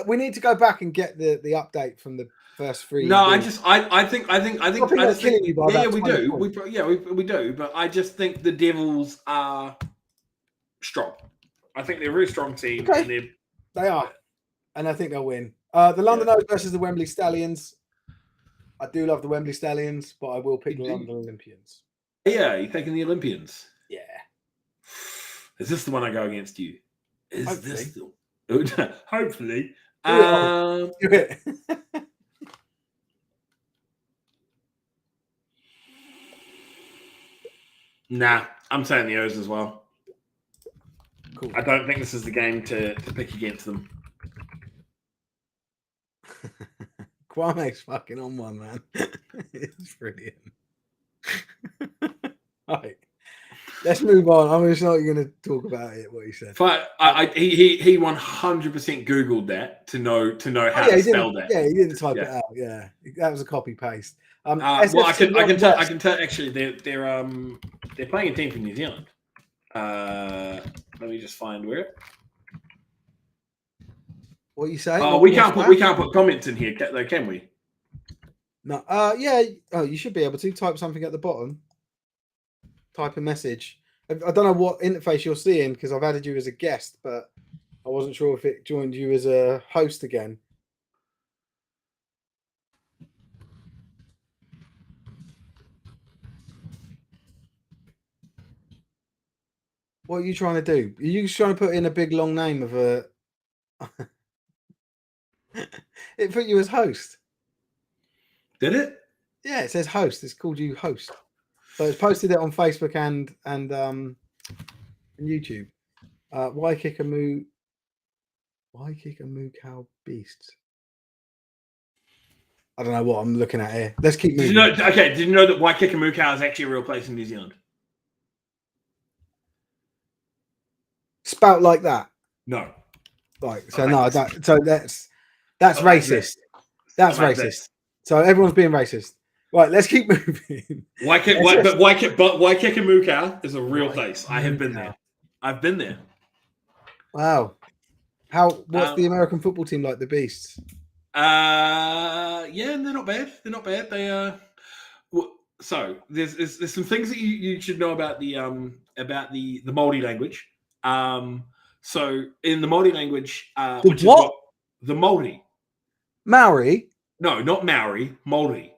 We need to go back and get the update from the first three. No, I just think we do. We do, but I just think the Devils are strong. I think they're a very strong team. Okay. And they are, and I think they'll win. The London Oaks versus the Wembley Stallions. I do love the Wembley Stallions, but I will pick the London Olympians. Yeah, you're taking the Olympians. Yeah. Is this the one I go against you? This the hopefully? Do it. Nah, I'm saying the O's as well. Cool. I don't think this is the game to pick against them. Kwame's fucking on one, man. It's brilliant. Right. Let's move on. I'm just not going to talk about it. What he said. But he 100% Googled that to know how to spell that. Yeah, he didn't type it out. Yeah, that was a copy paste. Well, I can tell. Actually, they're playing a team from New Zealand. Let me just find where. What you say? Oh, we can't put comments in here, though, can we? No. Yeah. Oh, you should be able to type something at the bottom. Type a message. I don't know what interface you're seeing because I've added you as a guest, but I wasn't sure if it joined you as a host again. What are you trying to do? Are you just trying to put in a big long name of a... It put you as host. Did it? Yeah, it says host. It's called you host. So it's posted it on Facebook and YouTube. Why kick a moo cow beasts? I don't know what I'm looking at here. Let's keep moving. Did you know that Waikikamuka is actually a real place in New Zealand? Spout like that? No. Right. So no, so that's racist. That's racist. This. So everyone's being racist. Right, let's keep moving. Waikikamuka is a real place. I have been there. I've been there. Wow. What's the American football team like? The Beasts? Yeah, they're not bad. They're not bad. They so there's some things that you should know about the Māori language. So in the Māori language, which is what the Māori. Maori? No, not Maori. Māori.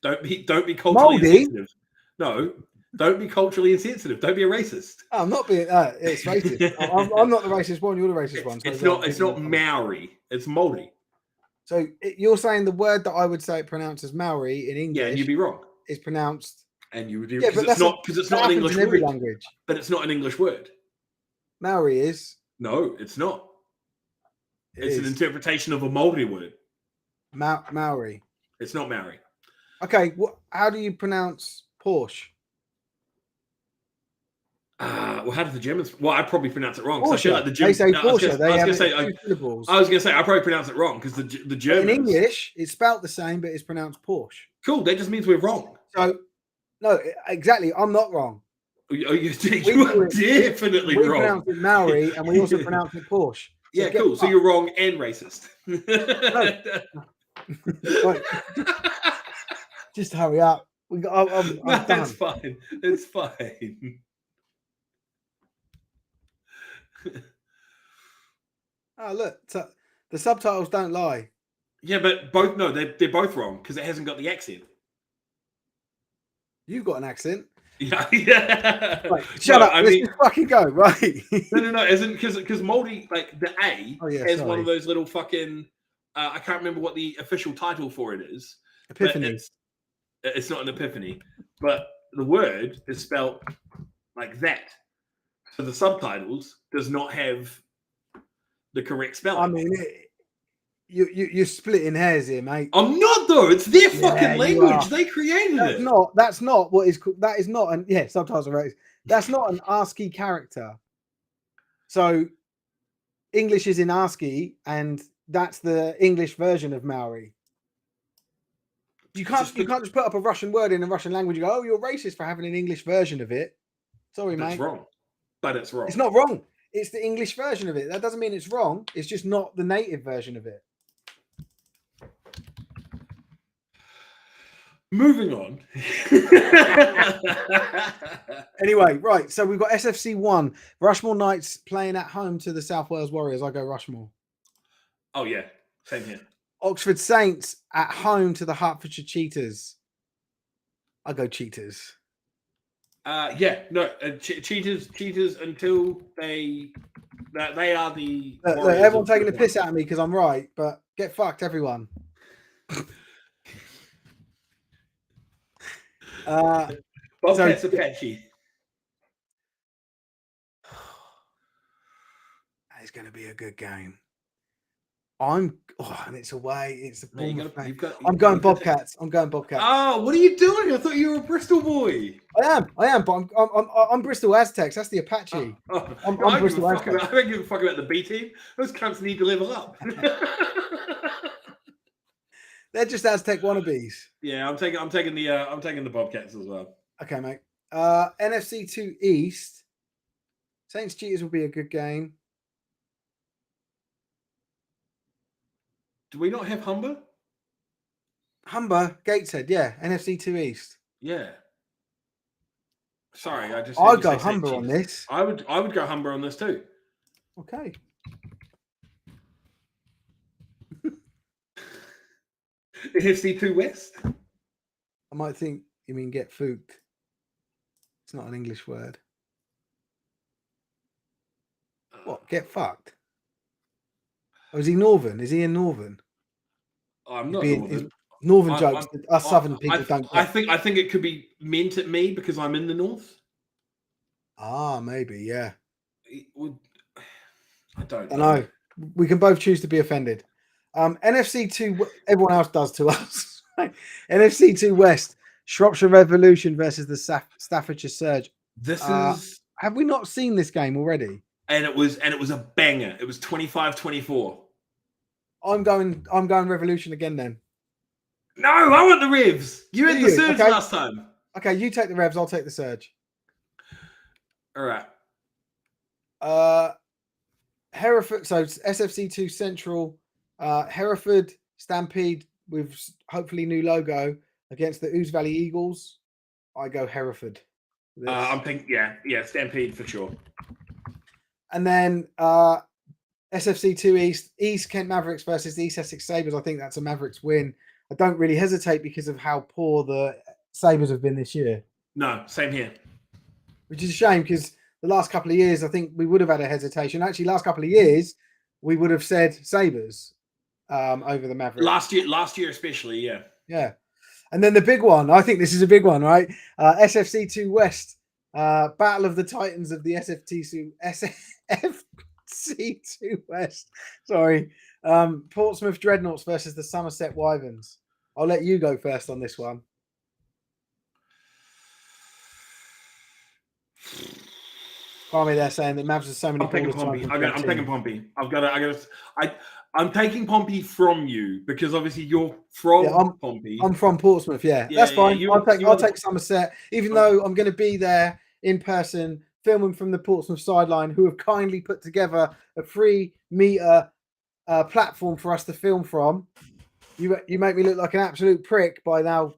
Don't be culturally insensitive. No, don't be culturally insensitive. Don't be a racist. I'm not being. It's racist. I'm not the racist one. You're the racist one. So it's not Maori. It's Māori. So you're saying the word that I would say pronounced as Maori in English? Yeah, and you'd be wrong. Is pronounced. And you would be because it's not an English word. Language. But it's not an English word. Maori is. No, it's not. It's an interpretation of a Māori word. Maori. It's not Maori. Okay, how do you pronounce Porsche? Well, how do the Germans? Well, I probably pronounce it wrong. Porsche. I feel like the Germans. They say Porsche. I was going to say I probably pronounce it wrong because the Germans. In English, it's spelt the same, but it's pronounced Porsche. Cool. That just means we're wrong. So, no, exactly. I'm not wrong. You are definitely wrong. We pronounce it Maori, and we also pronounce it Porsche. So yeah, cool. So you're wrong and racist. Right. Just hurry up. I'm done. It's fine. It's fine. Oh, look. The subtitles don't lie. Yeah, but they're both wrong because it hasn't got the accent. You've got an accent. Yeah. Right, shut up. Let's just fucking go. Right. No. Isn't because Māori, like the A has one of those little fucking. I can't remember what the official title for it is. Epiphany. It's not an epiphany, but the word is spelled like that. So the subtitles does not have the correct spelling. I mean, you're splitting hairs here, mate. I'm not though. It's their fucking language. They created it. That's not what is. That is not an subtitles are right. That's not an ASCII character. So English is in ASCII, and that's the English version of Maori. You can't just put up a Russian word in a Russian language and go, oh, you're racist for having an English version of it. Sorry, mate. It's wrong. But it's wrong. It's not wrong. It's the English version of it. That doesn't mean it's wrong. It's just not the native version of it. Moving on. Anyway, right. So we've got SFC 1. Rushmore Knights playing at home to the South Wales Warriors. I go Rushmore. Oh, yeah. Same here. Oxford Saints at home to the Hertfordshire Cheetahs. I go Cheetahs. Cheetahs until they are the. Look, everyone's taking the piss out of me because I'm right, but get fucked, everyone. Bobcats are patchy. It's going to be a good game. And it's away. It's I'm going Bobcats. Oh, what are you doing? I thought you were a Bristol boy. I am, but I'm Bristol Aztecs. That's the Apache. I'm Bristol Aztecs. I don't give a fuck about the B team. Those cunts need to level up. They're just Aztec wannabes. Yeah, I'm taking the Bobcats as well. Okay, mate. NFC 2 East. Saints Cheetahs will be a good game. Do we not have Humber? Humber, Gateshead, yeah. NFC 2 East. Yeah. Sorry, I'd go Humber on this. I would go Humber on this too. Okay. NFC 2 West. I might think you mean get fooked. It's not an English word. What? Get fucked? Or is he Northern? Is he in Northern? I'm not Northern. Northern jokes. Us Southern people don't I get. think it could be meant at me because I'm in the north. Ah, maybe, yeah. I don't know. We can both choose to be offended. NFC2, everyone else does to us. NFC2 West, Shropshire Revolution versus the Staffordshire Surge. This is. Have we not seen this game already? And it was a banger. It was 25-24. I'm going Revolution again then. No, I want the Revs. You had the Surge last time. Okay, you take the Revs, I'll take the Surge. All right. Hereford, so SFC2 Central, Hereford Stampede with hopefully new logo against the Ouse Valley Eagles. I go Hereford. I'm thinking, yeah, Stampede for sure. And then SFC2 East Kent Mavericks versus the East Essex Sabres. I think that's a Mavericks win. I don't really hesitate because of how poor the Sabres have been this year. No, same here. Which is a shame because the last couple of years, I think we would have had a hesitation. Actually, last couple of years, we would have said Sabres over the Mavericks. Last year especially, yeah. Yeah. And then the big one, I think this is a big one, right? SFC2 West, Battle of the Titans of the SFC2 West. Sorry. Portsmouth Dreadnoughts versus the Somerset Wyverns. I'll let you go first on this one. Kwame, they're saying that Mavs has so many. I'm taking Pompey. I'm taking Pompey from you because obviously you're from Pompey. I'm from Portsmouth. Yeah, that's fine. Yeah, I'll take Somerset, even though I'm going to be there in person, filming from the Portsmouth sideline, who have kindly put together a 3-meter platform for us to film from. You make me look like an absolute prick by now.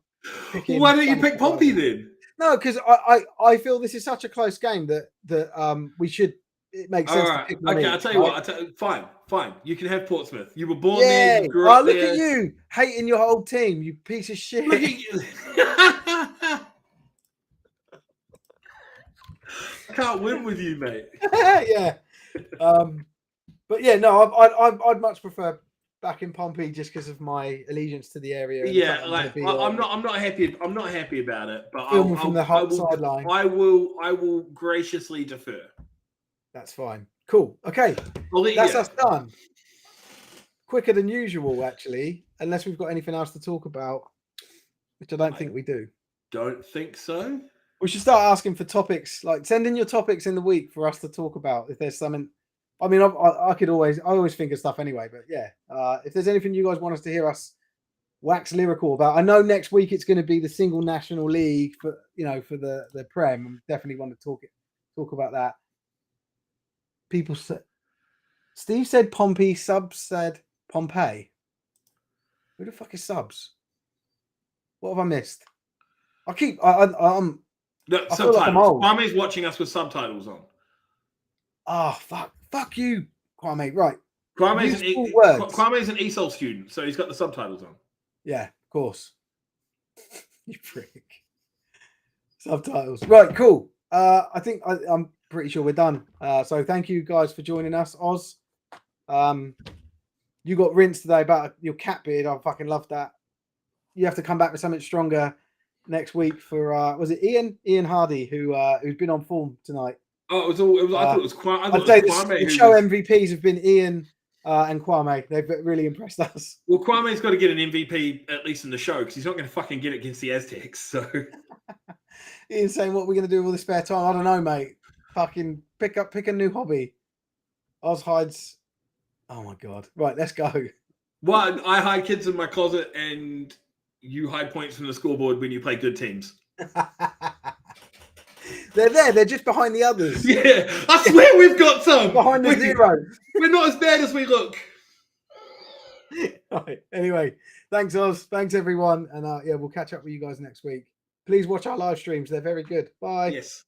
Why don't you pick Pompey then? No, because I feel this is such a close game that we should. It makes sense. Right. Okay, I'll tell you what. Fine. You can have Portsmouth. You were born there. You grew up look there. At you hating your whole team, you piece of shit. Look at you. Can't win with you, mate. Yeah. But yeah, no, I'd much prefer back in Pompey just because of my allegiance to the area. Yeah, like I'm not happy. I'm not happy about it. But from the sideline. I will graciously defer. That's fine. Cool. Okay, that's us done. Quicker than usual, actually, unless we've got anything else to talk about, which I don't think we do. Don't think so. We should start asking for topics. Like, send in your topics in the week for us to talk about. If there's something. I mean, I always think of stuff anyway, but yeah, if there's anything you guys want us to hear us wax lyrical about, I know next week it's going to be the single National League for the Prem. I definitely want to talk about that. People said, Steve said Pompey, Subs said Pompeii. Who the fuck is Subs? What have I missed? I'm subtitles. Kwame's watching us with subtitles on. Oh, fuck you, Kwame. Right. Kwame's an ESOL student, so he's got the subtitles on. Yeah, of course. You prick. Subtitles. Right, cool. I think I'm pretty sure we're done. So thank you guys for joining us. Oz, you got rinsed today about your cat beard. I fucking love that. You have to come back with something stronger next week for was it Ian Hardy who's been on form tonight. Oh, I thought it was Kwame. I'd say the show MVPs have been Ian and Kwame. They've really impressed us. Well, Kwame's got to get an MVP at least in the show because he's not going to fucking get it against the Aztecs. So Ian's saying, "What are we going to do with all the spare time?" I don't know, mate. Fucking pick a new hobby. Oz hides. Oh my god! Right, let's go. Well, I hide kids in my closet, and you hide points from the scoreboard when you play good teams. They're there. They're just behind the others. Yeah, I swear we've got some. Behind the zero. We're not as bad as we look. Right. Anyway, thanks, Oz. Thanks, everyone. And yeah, we'll catch up with you guys next week. Please watch our live streams. They're very good. Bye. Yes.